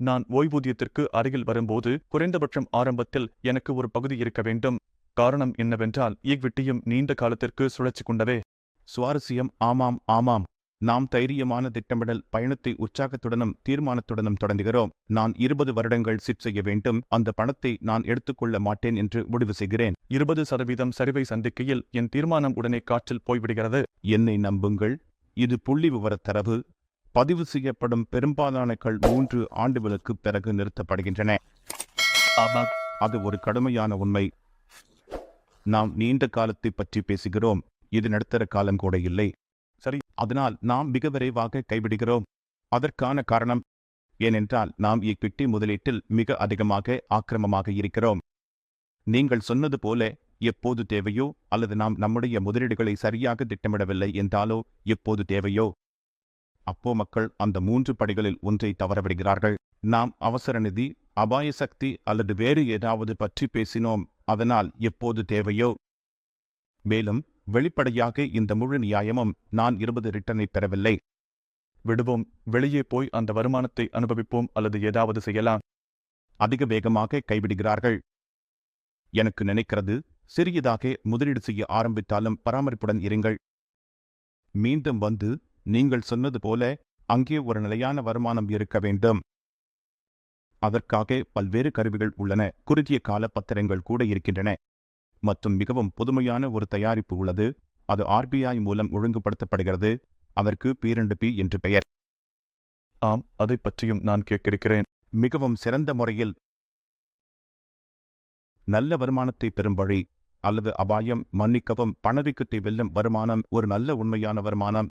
நான் ஓய்வூதியத்திற்கு அருகில் வரும்போது குறைந்தபட்சம் ஆரம்பத்தில் எனக்கு ஒரு பகுதி இருக்க வேண்டும். காரணம் என்னவென்றால் ஈக்விட்டியும் நீண்ட காலத்திற்கு சுழற்சி கொண்டவே. சுவாரஸ்யம். ஆமாம் ஆமாம், நாம் தைரியமான திட்டமிடல் பயணத்தை உற்சாகத்துடனும் தீர்மானத்துடனும் தொடங்குகிறோம். நான் 20 வருடங்கள் சிட் செய்ய வேண்டும். அந்த பணத்தை நான் எடுத்துக்கொள்ள மாட்டேன் என்று முடிவு செய்கிறேன். 20% சரிவை சந்திக்கையில் என் தீர்மானம் உடனே காற்றில் போய்விடுகிறது. என்னை நம்புங்கள், இது புள்ளி விவரத் தரவு. பதிவு செய்யப்படும் பெரும்பாலான 3 ஆண்டுகளுக்கு பிறகு நிறுத்தப்படுகின்றன. ஆமாம், அது ஒரு கடுமையான உண்மை. நாம் நீண்ட காலத்தை பற்றி பேசுகிறோம், இது நடுத்தர காலம் கூட இல்லை. சரி, அதனால் நாம் மிக விரைவாக கைவிடுகிறோம். அதற்கான காரணம் ஏனென்றால் நாம் ஈக்விட்டி முதலீட்டில் மிக அதிகமாக ஆக்கிரமமாக இருக்கிறோம். நீங்கள் சொன்னது போல, எப்போது தேவையோ அல்லது நாம் நம்முடைய முதலீடுகளை சரியாக திட்டமிடவில்லை என்றாலோ எப்போது தேவையோ அப்போ மக்கள் அந்த 3 படிகளில் ஒன்றை தவறவிடுகிறார்கள். நாம் அவசர நிதி, அபாய சக்தி அல்லது வேறு ஏதாவது பற்றி பேசினோம். அதனால் எப்போது தேவையோ. மேலும் வெளிப்படையாக இந்த முழு நியாயமும் நான் 20 ரிட்டர்னை பெறவில்லை. விடுவோம், வெளியே போய் அந்த வருமானத்தை அனுபவிப்போம் அல்லது ஏதாவது செய்யலாம். அதிக வேகமாக கைவிடுகிறார்கள். எனக்கு நினைக்கிறது, சிறியதாக முதலீடு செய்ய ஆரம்பித்தாலும் பராமரிப்புடன் இருங்கள். மீண்டும் வந்து நீங்கள் சொன்னது போல அங்கே ஒரு நிலையான வருமானம் இருக்க வேண்டும். அதற்காக பல்வேறு கருவிகள் உள்ளன. குறுகிய கால பத்திரங்கள் கூட இருக்கின்றன. மற்றும் மிகவும் புதுமையான ஒரு தயாரிப்பு உள்ளது. அது RBI மூலம் ஒழுங்குபடுத்தப்படுகிறது. அதற்கு P2P என்று பெயர். ஆம், அதை பற்றியும் நான் கேட்டிருக்கிறேன். மிகவும் சிறந்த முறையில் நல்ல வருமானத்தை பெறும் வழி, அல்லது அபாயம், மன்னிக்கவும், பணவீக்கத்தை வெல்லும் வருமானம், ஒரு நல்ல உண்மையான வருமானம்.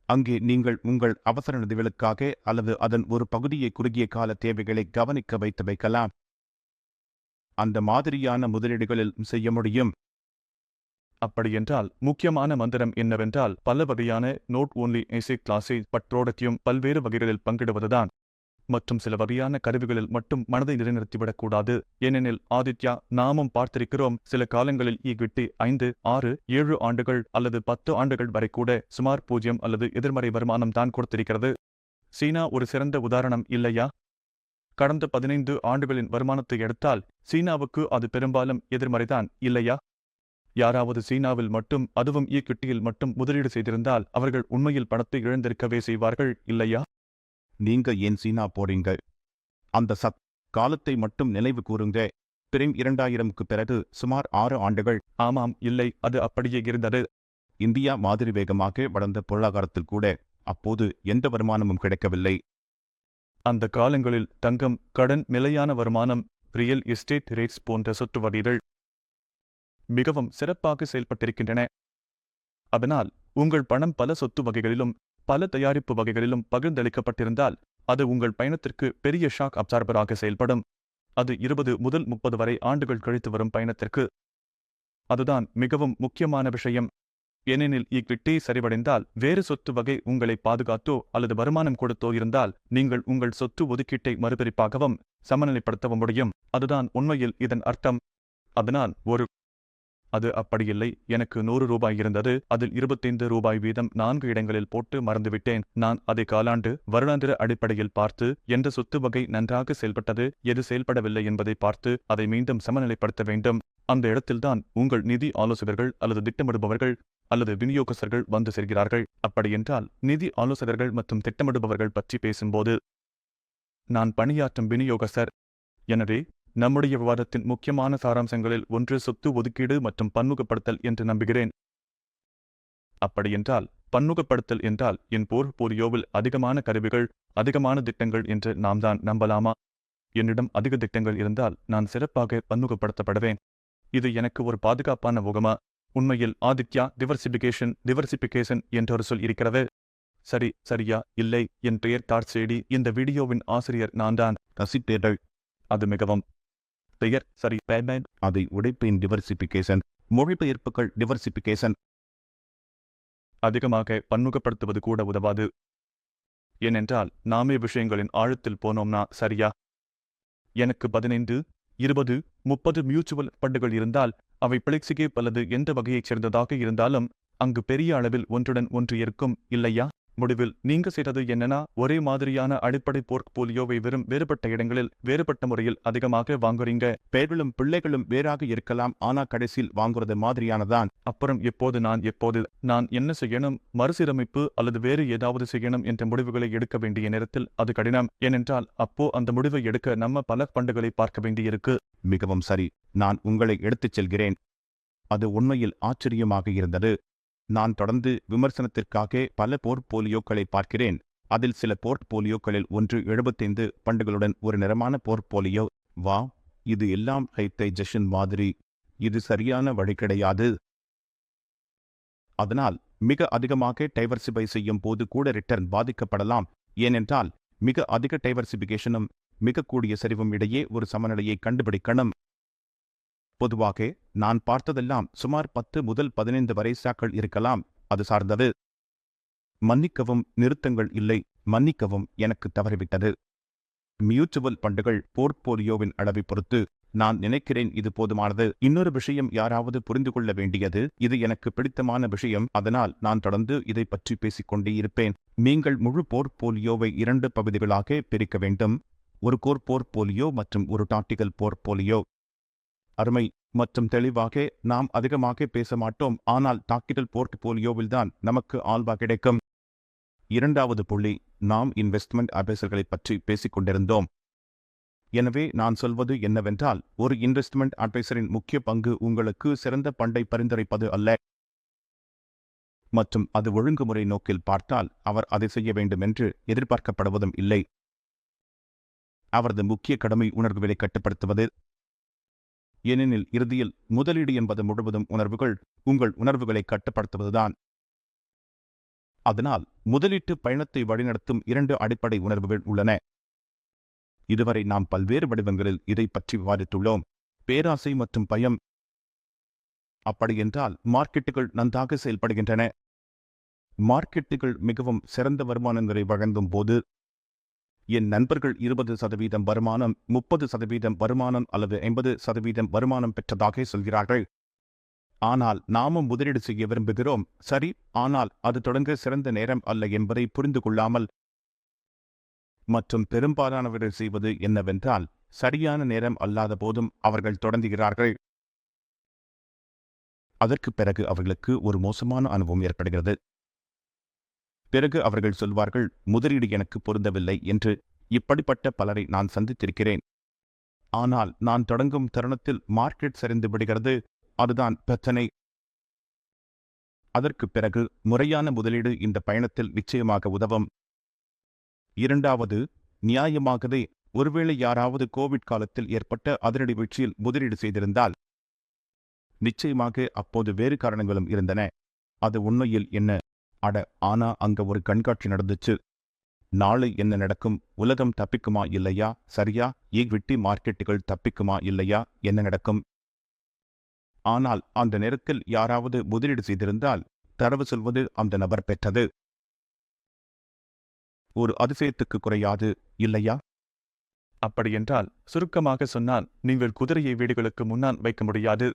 அங்கே நீங்கள் உங்கள் அவசர நிதிகளுக்காக அல்லது அதன் ஒரு பகுதியை குறுகிய கால தேவைகளை கவனிக்க வைக்கலாம். அந்த மாதிரியான முதலீடுகளில் செய்ய முடியும். அப்படியென்றால் முக்கியமான மந்திரம் என்னவென்றால் பல வகையான நோட் ஓன்லி ஏசிக் கிளாஸை பற்றோடத்தையும் பல்வேறு வகைகளில் பங்கிடுவதுதான். மற்றும் சில வகையான கருவிகளில் மட்டும் மனதை நிலைநிறுத்திவிடக்கூடாது. ஏனெனில் ஆதித்யா, நாமும் பார்த்திருக்கிறோம், சில காலங்களில் ஈக்விட்டி 5, 6, 7 ஆண்டுகள் அல்லது 10 ஆண்டுகள் வரை கூட சுமார் 0 அல்லது எதிர்மறை வருமானம் தான் கொடுத்திருக்கிறது. சீனா ஒரு சிறந்த உதாரணம் இல்லையா? கடந்த 15 ஆண்டுகளின் வருமானத்தை எடுத்தால் சீனாவுக்கு அது பெரும்பாலும் எதிர்மறைதான் இல்லையா? யாராவது சீனாவில் மட்டும், அதுவும் ஈக்விட்டியில் மட்டும் முதலீடு செய்திருந்தால் அவர்கள் உண்மையில் பணத்தை இழந்திருக்கவே செய்வார்கள், இல்லையா? நீங்க ஏன் சீனா போறீங்க? அந்த காலத்தை மட்டும் நினைவு கூறுங்க. பிரிம் 2000க்கு பிறகு சுமார் 6 ஆண்டுகள். ஆமாம், இல்லை, அது அப்படியே இருந்தது. இந்தியா மாதிரி வேகமாக வளர்ந்த பொருளாதாரத்தில் கூட அப்போது எந்த வருமானமும் கிடைக்கவில்லை. அந்த காலங்களில் தங்கம், கடன், நிலையான வருமானம், ரியல் எஸ்டேட் ரேட்ஸ் போன்ற சொத்து வகைகள் மிகவும் சிறப்பாக செயல்பட்டிருக்கின்றன. அதனால் உங்கள் பணம் பல சொத்து வகைகளிலும் பல தயாரிப்பு வகைகளிலும் பகிர்ந்தளிக்கப்பட்டிருந்தால் அது உங்கள் பயணத்திற்கு பெரிய ஷாக் அப்சார்பராக செயல்படும். அது 20 முதல் 30 வரை ஆண்டுகள் கழித்து வரும் பயணத்திற்கு. அதுதான் மிகவும் முக்கியமான விஷயம். ஏனெனில் ஈக்விட்டி சரிவடைந்தால் வேறு சொத்து வகை உங்களை பாதுகாத்தோ அல்லது வருமானம் கொடுத்தோ இருந்தால் நீங்கள் உங்கள் சொத்து ஒதுக்கீட்டை மறுபிரிப்பாகவும் சமநிலைப்படுத்தவும் முடியும். அதுதான் உண்மையில் இதன் அர்த்தம். அதனால் அது அப்படியில்லை. எனக்கு 100 ரூபாய் இருந்தது. அதில் 25 ரூபாய் வீதம் 4 இடங்களில் போட்டு மறந்துவிட்டேன். நான் அதை காலாண்டு, வருடாந்திர அடிப்படையில் பார்த்து எந்த சொத்து வகை நன்றாக செயல்பட்டது, எது செயல்படவில்லை என்பதை பார்த்து அதை மீண்டும் சமநிலைப்படுத்த வேண்டும். அந்த இடத்தில்தான் உங்கள் நிதி ஆலோசகர்கள் அல்லது திட்டமிடுபவர்கள் அல்லது விநியோகஸ்தர்கள் வந்து சேர்கிறார்கள். அப்படியென்றால் நிதி ஆலோசகர்கள் மற்றும் திட்டமிடுபவர்கள் பற்றி பேசும்போது நான் பணியாற்றும் விநியோகஸ்தர். எனவே நம்முடைய விவாதத்தின் முக்கியமான சாராம்சங்களில் ஒன்று சொத்து ஒதுக்கீடு மற்றும் பன்முகப்படுத்தல் என்று நம்புகிறேன். அப்படியென்றால் பன்முகப்படுத்தல் என்றால் என் போர்ட்போலியோவில் அதிகமான கருவிகள், அதிகமான திட்டங்கள் என்று நாம் தான் நம்பலாமா? என்னிடம் அதிக திட்டங்கள் இருந்தால் நான் சிறப்பாக பன்முகப்படுத்தப்படுவேன். இது எனக்கு ஒரு பாதுகாப்பான முகமா? உண்மையில் ஆதித்யா, டிவர்சிபிகேஷன் என்றொரு சொல் இருக்கிறது. சரியா? இல்லை, என் பெயர் டார்சேடி. இந்த வீடியோவின் ஆசிரியர் நான்தான். ரசிப்பீர்கள். அது மிகவும் பெயர் சரி. அதை உடைப்பின் டிவர்சிபிகேஷன், மொழிபெயர்ப்புகள் டிவர்சிபிகேஷன். அதிகமாக பன்முகப்படுத்துவது கூட உதவாது. ஏனென்றால் நாமே விஷயங்களின் ஆழத்தில் போனோம்னா. சரியா? எனக்கு 15, 20, 30 மியூச்சுவல் ஃபண்டுகள் இருந்தால் அவை பிளெக்சிகே அல்லது எந்த வகையைச் சேர்ந்ததாக இருந்தாலும் அங்கு பெரிய அளவில் ஒன்றுடன் ஒன்று இருக்கும், இல்லையா? முடிவில் நீங்க செய்தது என்னன்னா, ஒரே மாதிரியான அடிப்படை போர்ட்போலியோவை வெறும் வேறுபட்ட இடங்களில் வேறுபட்ட முறையில் அதிகமாக வாங்குறீங்க. பேர்களும் பிள்ளைகளும் வேறாக இருக்கலாம், ஆனா கடைசியில் வாங்குறது மாதிரியானதான். அப்புறம் எப்போது நான் என்ன செய்யணும், மறுசீரமைப்பு அல்லது வேறு ஏதாவது செய்யணும் என்ற முடிவுகளை எடுக்க வேண்டிய நேரத்தில் அது கடினம். ஏனென்றால் அப்போ அந்த முடிவை எடுக்க நம்ம பல ஃபண்டுகளை பார்க்க வேண்டியிருக்கு. மிகவும் சரி. நான் உங்களை எடுத்துச் செல்கிறேன். அது உண்மையில் ஆச்சரியமாக இருந்தது. நான் தொடர்ந்து விமர்சனத்திற்காக பல போர்ட்போலியோக்களை பார்க்கிறேன். அதில் சில போர்ட்போலியோக்களில் ஒன்று 75 ஃபண்டுகளுடன் ஒரு நிறமான போர்ட்போலியோ. வா, இது எல்லாம் ஹைடைஜெஷன் மாதிரி. இது சரியான வழி கிடையாது. அதனால் மிக அதிகமாக டைவர்சிஃபை செய்யும் போது கூட ரிட்டர்ன் பாதிக்கப்படலாம். ஏனென்றால் மிக அதிக டைவர்சிபிகேஷனும் மிக கூடிய சரிவும் இடையே ஒரு சமநிலையை கண்டுபிடிக்கணும். பொதுவாக நான் பார்த்ததெல்லாம் சுமார் 10 முதல் 15 வரை சாக்கள் இருக்கலாம். அது சார்ந்தது. மன்னிக்கவும், நிறுத்தங்கள் இல்லை. மன்னிக்கவும், எனக்கு தவறிவிட்டது. மியூச்சுவல் ஃபண்டுகள் போர்ட்போலியோவின் அளவை பொறுத்து நான் நினைக்கிறேன் இது போதுமானது. இன்னொரு விஷயம் யாராவது புரிந்து கொள்ள வேண்டியது, இது எனக்கு பிடித்தமான விஷயம், அதனால் நான் தொடர்ந்து இதை பற்றி பேசிக்கொண்டே இருப்பேன். நீங்கள் முழு போர்ட்போலியோவை 2 பகுதிகளாக பிரிக்க வேண்டும். ஒரு கோர் போர்ட்போலியோ மற்றும் ஒரு டாக்டிக்கல் போர்ட்போலியோ. அருமை மற்றும் தெளிவாக நாம் அதிகமாக பேச மாட்டோம், ஆனால் டாக்டிக்கல் போர்ட்போலியோவில்தான் நமக்கு ஆல்வா கிடைக்கும். இரண்டாவது புள்ளி, நாம் இன்வெஸ்ட்மெண்ட் அட்வைசர்களை பற்றி பேசிக் கொண்டிருந்தோம். எனவே நான் சொல்வது என்னவென்றால், ஒரு இன்வெஸ்ட்மெண்ட் அட்வைசரின் முக்கிய பங்கு உங்களுக்கு சிறந்த ஃபண்டை பரிந்துரைப்பது அல்ல. மற்றும் அது ஒழுங்குமுறை நோக்கில் பார்த்தால் அவர் அதை செய்ய வேண்டும் என்று எதிர்பார்க்கப்படுவதும் இல்லை. அவரது முக்கிய கடமை உணர்வுகளை கட்டுப்படுத்துவது. ஏனெனில் இறுதியில் முதலீடு என்பது முழுவதும் உணர்வுகள், உங்கள் உணர்வுகளை கட்டுப்படுத்துவதுதான். அதனால் முதலீட்டு பயணத்தை வழிநடத்தும் 2 அடிப்படை உணர்வுகள் உள்ளன. இதுவரை நாம் பல்வேறு வடிவங்களில் இதை பற்றி விவாதித்துள்ளோம். பேராசை மற்றும் பயம். அப்படியென்றால் மார்க்கெட்டுகள் நன்றாக செயல்படுகின்றன. மார்க்கெட்டுகள் மிகவும் சிறந்த வருமானங்களை வழங்கும் போது என் நண்பர்கள் 20% வருமானம், 30% வருமானம் அல்லது 80% வருமானம் பெற்றதாக சொல்கிறார்கள். ஆனால் நாமும் முதலீடு செய்ய விரும்புகிறோம். சரி, ஆனால் அது தொடங்க சிறந்த நேரம் அல்ல என்பதை புரிந்து கொள்ளாமல். மற்றும் பெரும்பாலானவர்கள் செய்வது என்னவென்றால், சரியான நேரம் அல்லாத போதும் அவர்கள் தொடங்குகிறார்கள். அதற்கு பிறகு அவர்களுக்கு ஒரு மோசமான அனுபவம் ஏற்படுகிறது. பிறகு அவர்கள் சொல்வார்கள், முதலீடு எனக்கு பொருந்தவில்லை என்று. இப்படிப்பட்ட பலரை நான் சந்தித்திருக்கிறேன். ஆனால் நான் தொடங்கும் தருணத்தில் மார்க்கெட் சரிந்து விடுகிறது. அதுதான் பிரச்சனை. அதற்கு பிறகு முறையான முதலீடு இந்த பயணத்தில் நிச்சயமாக உதவும். இரண்டாவது, நியாயமாகவே ஒருவேளை யாராவது கோவிட் காலத்தில் ஏற்பட்ட அதிரடி வீழ்ச்சியில் முதலீடு செய்திருந்தால் நிச்சயமாக அப்போது வேறு காரணங்களும் இருந்தன. அது உண்மையில் என்ன? ஆனா அங்க ஒரு கண்காட்சி நடந்துச்சு. நாளை என்ன நடக்கும்? உலகம் தப்பிக்குமா இல்லையா? சரியா? ஈக்விட்டி மார்க்கெட்டுகள் தப்பிக்குமா இல்லையா? என்ன நடக்கும்? ஆனால் அந்த நேரத்தில் யாராவது முதலீடு செய்திருந்தால் தரவு சொல்வது அந்த நபர் பெற்றது. ஒரு அதிசயத்துக்கு குறையாது, இல்லையா? அப்படியென்றால் சுருக்கமாக சொன்னால் நீங்கள் குதிரையை வீடுகளுக்கு முன்னால் வைக்க முடியாது.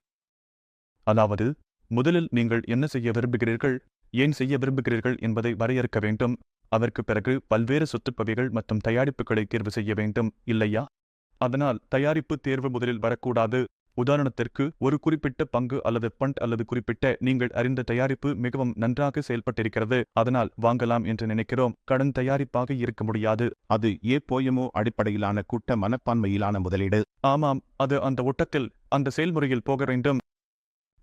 அதாவது முதலில் நீங்கள் என்ன செய்ய விரும்புகிறீர்கள், ஏன் செய்ய விரும்புகிறீர்கள் என்பதை வரையறுக்க வேண்டும். அதற்கு பிறகு பல்வேறு சொத்துப்பவைகள் மற்றும் தயாரிப்புகளை தேர்வு செய்ய வேண்டும், இல்லையா? அதனால் தயாரிப்பு தேர்வு முதலில் வரக்கூடாது. உதாரணத்திற்கு, ஒரு குறிப்பிட்ட பங்கு அல்லது ஃபண்ட் அல்லது குறிப்பிட்ட நீங்கள் அறிந்த தயாரிப்பு மிகவும் நன்றாக செயல்பட்டிருக்கிறது, அதனால் வாங்கலாம் என்று நினைக்கிறோம். கடன் தயாரிப்பாக இருக்க முடியாது. அது ஏபோயமோ அடிப்படையிலான கூட்ட மனப்பான்மையிலான முதலீடு. ஆமாம், அது அந்த ஓட்டத்தில் அந்த செயல்முறையில் போக வேண்டும்.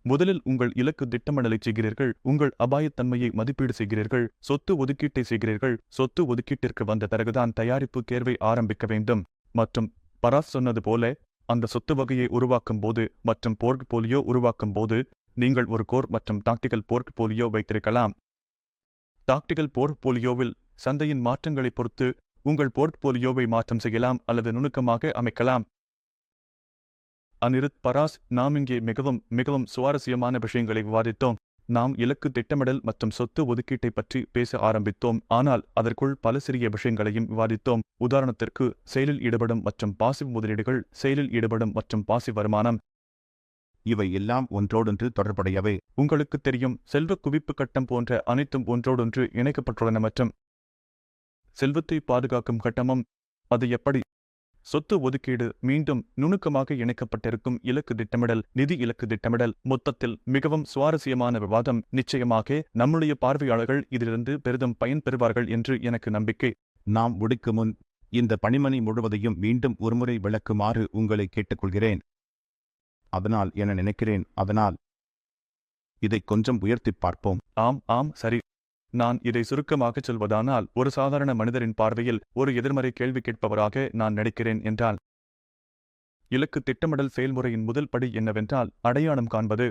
முதலில் உங்கள் இலக்கு திட்டமிடலை செய்கிறீர்கள், உங்கள் அபாயத்தன்மையை மதிப்பீடு செய்கிறீர்கள், சொத்து ஒதுக்கீட்டை செய்கிறீர்கள். சொத்து ஒதுக்கீட்டிற்கு வந்த பிறகுதான் தயாரிப்பு தேர்வை ஆரம்பிக்க வேண்டும். மற்றும் பராஸ் சொன்னது போல, அந்த சொத்து வகையை உருவாக்கும் போது மற்றும் போர்ட்போலியோ உருவாக்கும் போது நீங்கள் ஒரு கோர் மற்றும் டாக்டிகல் போர்ட்போலியோ வைத்திருக்கலாம். டாக்டிகல் போர்ட்போலியோவில் சந்தையின் மாற்றங்களை பொறுத்து உங்கள் போர்ட்போலியோவை மாற்றம் செய்யலாம் அல்லது நுணுக்கமாக அமைக்கலாம். அனிருத், பராஸ், நாம் இங்கே மிகவும் சுவாரஸ்யமான விஷயங்களை விவாதித்தோம். நாம் இலக்கு திட்டமிடல் மற்றும் சொத்து ஒதுக்கீட்டை பற்றி பேச ஆரம்பித்தோம், ஆனால் அதற்குள் பல சிறிய விஷயங்களையும் விவாதித்தோம். உதாரணத்திற்கு, செயலில் ஈடுபடும் மற்றும் பாசிவ் முதலீடுகள், செயலில் ஈடுபடும் மற்றும் பாசிவ் வருமானம். இவை எல்லாம் ஒன்றோடொன்று தொடர்புடையவை. உங்களுக்கு தெரியும், செல்வ குவிப்பு கட்டம் போன்ற அனைத்தும் ஒன்றோடொன்று இணைக்கப்பட்டுள்ளன. மற்றும் செல்வத்தை பாதுகாக்கும் கட்டமும். அது எப்படி? சொத்து ஒதுக்கீடு மீண்டும் நுணுக்கமாக இணைக்கப்பட்டிருக்கும் இலக்கு திட்டமிடல், நிதி இலக்கு திட்டமிடல். மொத்தத்தில் மிகவும் சுவாரஸ்யமான விவாதம். நிச்சயமாக நம்முடைய பார்வையாளர்கள் இதிலிருந்து பெரிதும் பயன் பெறுவார்கள் என்று எனக்கு நம்பிக்கை. நாம் முடிக்கும் முன் இந்த பணிமணி முழுவதையும் மீண்டும் ஒருமுறை விளக்குமாறு உங்களை கேட்டுக்கொள்கிறேன். அதனால் என நினைக்கிறேன். அதனால் இதை கொஞ்சம் உயர்த்திப் பார்ப்போம். ஆம், சரி. நான் இதை சுருக்கமாகச் சொல்வதானால், ஒரு சாதாரண மனிதரின் பார்வையில் ஒரு எதிர்மறை கேள்வி கேட்பவராக நான் நடிக்கிறேன் என்றால், இலக்கு திட்டமிடல் செயல்முறையின் முதல் படி என்னவென்றால் அடையாளம் காண்பது.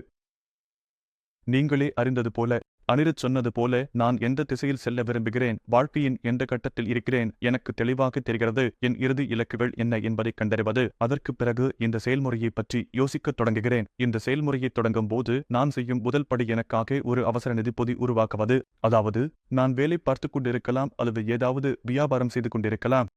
நீங்களே அறிந்தது போல, அனிருத் சொன்னது போல, நான் எந்த திசையில் செல்ல விரும்புகிறேன், வாழ்க்கையின் எந்த கட்டத்தில் இருக்கிறேன், எனக்கு தெளிவாக தெரிகிறது. என் இறுதி இலக்குகள் என்ன என்பதை கண்டறிவது. அதற்கு பிறகு இந்த செயல்முறையை பற்றி யோசிக்கத் தொடங்குகிறேன். இந்த செயல்முறையை தொடங்கும் போது நான் செய்யும் முதல் படி எனக்காக ஒரு அவசர நிதிப்பொதி உருவாக்குவது. அதாவது, நான் வேலை பார்த்து கொண்டிருக்கலாம் அல்லது ஏதாவது வியாபாரம் செய்து கொண்டிருக்கலாம்.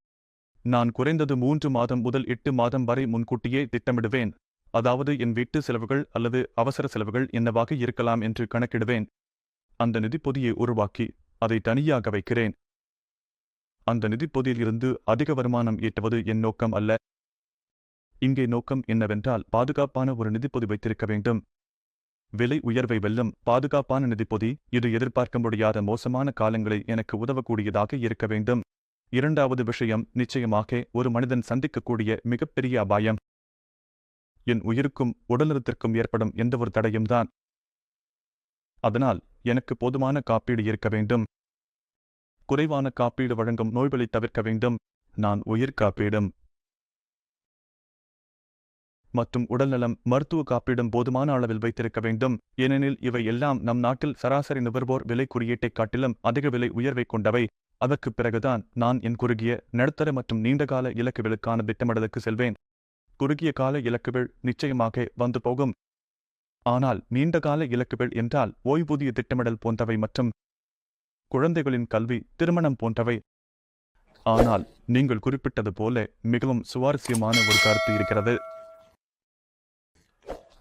நான் குறைந்தது 3 மாதம் முதல் 8 மாதம் வரை முன்கூட்டியே திட்டமிடுவேன். அதாவது என் வீட்டு செலவுகள் அல்லது அவசர செலவுகள் என்னவாக இருக்கலாம் என்று கணக்கிடுவேன். அந்த நிதிப்பொதியை உருவாக்கி அதை தனியாக வைக்கிறேன். அந்த நிதிப்பொதியில் இருந்து அதிக வருமானம் ஈட்டுவது என் நோக்கம் அல்ல. இங்கே நோக்கம் என்னவென்றால் பாதுகாப்பான ஒரு நிதிப்பொதி வைத்திருக்க வேண்டும். விலை உயர்வை வெல்லும் பாதுகாப்பான நிதிப்பொதி. இது எதிர்பார்க்க முடியாத மோசமான காலங்களில் எனக்கு உதவக்கூடியதாக இருக்க வேண்டும். இரண்டாவது விஷயம் நிச்சயமாக ஒரு மனிதன் சந்திக்கக்கூடிய மிகப்பெரிய அபாயம். என் உயிருக்கும் உடல்நலத்திற்கும் ஏற்படும் எந்தவொரு தடையும் தான். அதனால் எனக்கு போதுமான காப்பீடு இருக்க வேண்டும். குறைவான காப்பீடு வழங்கும் நோய்களை தவிர்க்க வேண்டும். நான் உயிர் காப்பீடும் மற்றும் உடல்நலம் மருத்துவ காப்பீடும் போதுமான அளவில் வைத்திருக்க வேண்டும். ஏனெனில் இவை எல்லாம் நம் நாட்டில் சராசரி நுகர்வோர் விலை குறியீட்டைக் காட்டிலும் அதிக விலை உயர்வை கொண்டவை. அதற்கு பிறகுதான் நான் என் குறுகிய, நடுத்தர மற்றும் நீண்டகால இலக்குகளுக்கான திட்டமிடலுக்கு செல்வேன். குறுகிய கால இலக்குகள் நிச்சயமாக வந்து போகும். ஆனால் நீண்டகால இலக்குகள் என்றால் ஓய்வூதிய திட்டமிடல் போன்றவை மற்றும் குழந்தைகளின் கல்வி, திருமணம் போன்றவை. ஆனால் நீங்கள் குறிப்பிட்டது போல மிகவும் சுவாரஸ்யமான ஒரு கருத்து இருக்கிறது.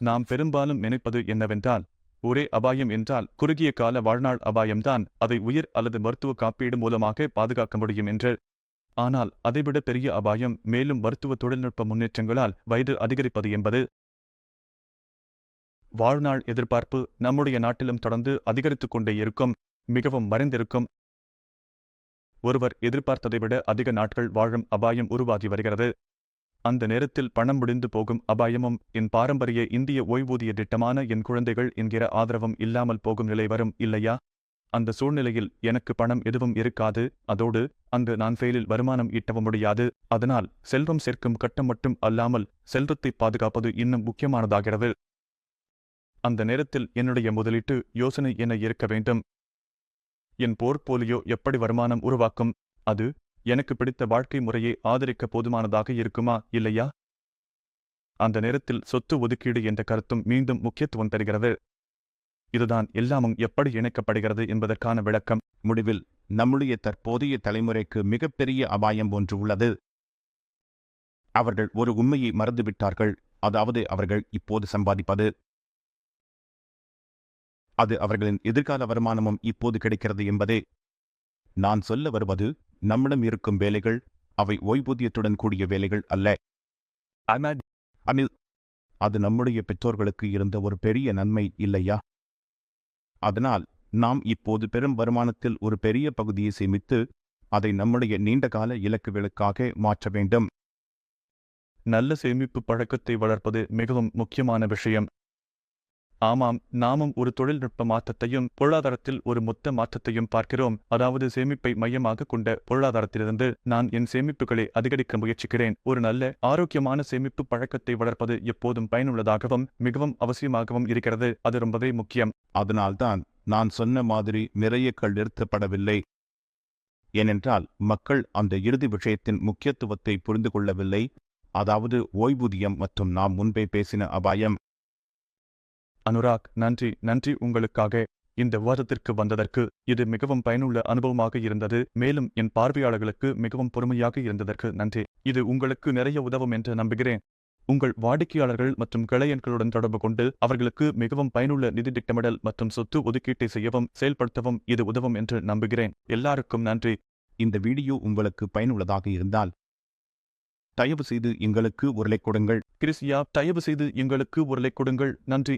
நாம் பெரும்பாலும் நினைப்பது என்னவென்றால், ஒரே அபாயம் என்றால் குறுகிய கால வாழ்நாள் அபாயம்தான், அதை உயிர் அல்லது மருத்துவ காப்பீடு மூலமாக பாதுகாக்க முடியும் என்று. ஆனால் அதைவிட பெரிய அபாயம் மேலும் மருத்துவ தொழில்நுட்ப முன்னேற்றங்களால் வயது அதிகரிப்பது என்பது. வாழ்நாள் எதிர்பார்ப்பு நம்முடைய நாட்டிலும் தொடர்ந்து அதிகரித்துக் கொண்டே இருக்கும், மிகவும் மறைந்திருக்கும். ஒருவர் எதிர்பார்த்ததை விட அதிக நாட்கள் வாழும் அபாயம் உருவாகி வருகிறது. அந்த நேரத்தில் பணம் முடிந்து போகும் அபாயமும், என் பாரம்பரிய இந்திய ஓய்வூதிய திட்டமான என் குழந்தைகள் என்கிற ஆதரவும் இல்லாமல் போகும் நிலை வரும் இல்லையா? அந்த சூழ்நிலையில் எனக்கு பணம் எதுவும் இருக்காது. அதோடு அங்கு நான் ஃபெயிலில் வருமானம் ஈட்டவும் முடியாது. அதனால் செல்வம் சேர்க்கும் கட்டம் மட்டும் அல்லாமல் செல்வத்தை பாதுகாப்பது இன்னும் முக்கியமானதாகிறது. அந்த நேரத்தில் என்னுடைய முதலீட்டு யோசனை என்ன இருக்க வேண்டும்? என் போர்ட்போலியோ எப்படி வருமானம் உருவாக்கும்? அது எனக்கு பிடித்த வாழ்க்கை முறையை ஆதரிக்க போதுமானதாக இருக்குமா இல்லையா? அந்த நேரத்தில் சொத்து ஒதுக்கீடு என்ற கருத்தும் மீண்டும் முக்கியத்துவம் தருகிறது. இதுதான் எல்லாமும் எப்படி இணைக்கப்படுகிறது என்பதற்கான விளக்கம். முடிவில் நம்முடைய தற்போதைய தலைமுறைக்கு மிகப்பெரிய அபாயம் ஒன்று உள்ளது. அவர்கள் ஒரு உண்மையை மறந்துவிட்டார்கள். அதாவது அவர்கள் இப்போது சம்பாதிப்பது, அது அவர்களின் எதிர்கால வருமானமும் இப்போது கிடைக்கிறது என்பதே. நான் சொல்ல வருவது, நம்மிடம் இருக்கும் வேலைகள் அவை ஓய்வூதியத்துடன் கூடிய வேலைகள் அல்ல. அனில், அது நம்முடைய பெற்றோர்களுக்கு இருந்த ஒரு பெரிய நன்மை இல்லையா? அதனால் நாம் இப்போது பெரும் வருமானத்தில் ஒரு பெரிய பகுதியை சேமித்து அதை நம்முடைய நீண்டகால இலக்குகளுக்காக மாற்ற வேண்டும். நல்ல சேமிப்பு பழக்கத்தை வளர்ப்பது மிகவும் முக்கியமான விஷயம். ஆமாம், நாமும் ஒரு தொழில்நுட்ப மாற்றத்தையும் பொருளாதாரத்தில் ஒரு மொத்த மாற்றத்தையும் பார்க்கிறோம். அதாவது சேமிப்பை மையமாக கொண்ட பொருளாதாரத்திலிருந்து நான் என் சேமிப்புகளை அதிகரிக்க முயற்சிக்கிறேன். ஒரு நல்ல ஆரோக்கியமான சேமிப்பு பழக்கத்தை வளர்ப்பது எப்போதும் பயனுள்ளதாகவும் மிகவும் அவசியமாகவும் இருக்கிறது. அது ரொம்பவே முக்கியம். அதனால்தான் நான் சொன்ன மாதிரி நிறைய நிறுத்தப்படவில்லை. ஏனென்றால் மக்கள் அந்த இறுதி விஷயத்தின் முக்கியத்துவத்தை புரிந்து கொள்ளவில்லை. அதாவது ஓய்வூதியம் மற்றும் நாம் முன்பே பேசின அபாயம். அனுராக், நன்றி உங்களுக்காக இந்த விவாதத்திற்கு வந்ததற்கு. இது மிகவும் பயனுள்ள அனுபவமாக இருந்தது. மேலும் என் பார்வையாளர்களுக்கு மிகவும் பொறுமையாக இருந்ததற்கு நன்றி. இது உங்களுக்கு நிறைய உதவும் என்று நம்புகிறேன். உங்கள் வாடிக்கையாளர்கள் மற்றும் கிளையன்களுடன் தொடர்பு கொண்டு அவர்களுக்கு மிகவும் பயனுள்ள நிதி திட்டமிடல் மற்றும் சொத்து ஒதுக்கீட்டை செய்யவும் செயல்படுத்தவும் இது உதவும் என்று நம்புகிறேன். எல்லாருக்கும் நன்றி. இந்த வீடியோ உங்களுக்கு பயனுள்ளதாக இருந்தால் தயவு செய்து எங்களுக்கு ஒரு லைக் கொடுங்கள். கிறிஸ்யா, தயவு செய்து எங்களுக்கு ஒரு லைக் கொடுங்கள். நன்றி.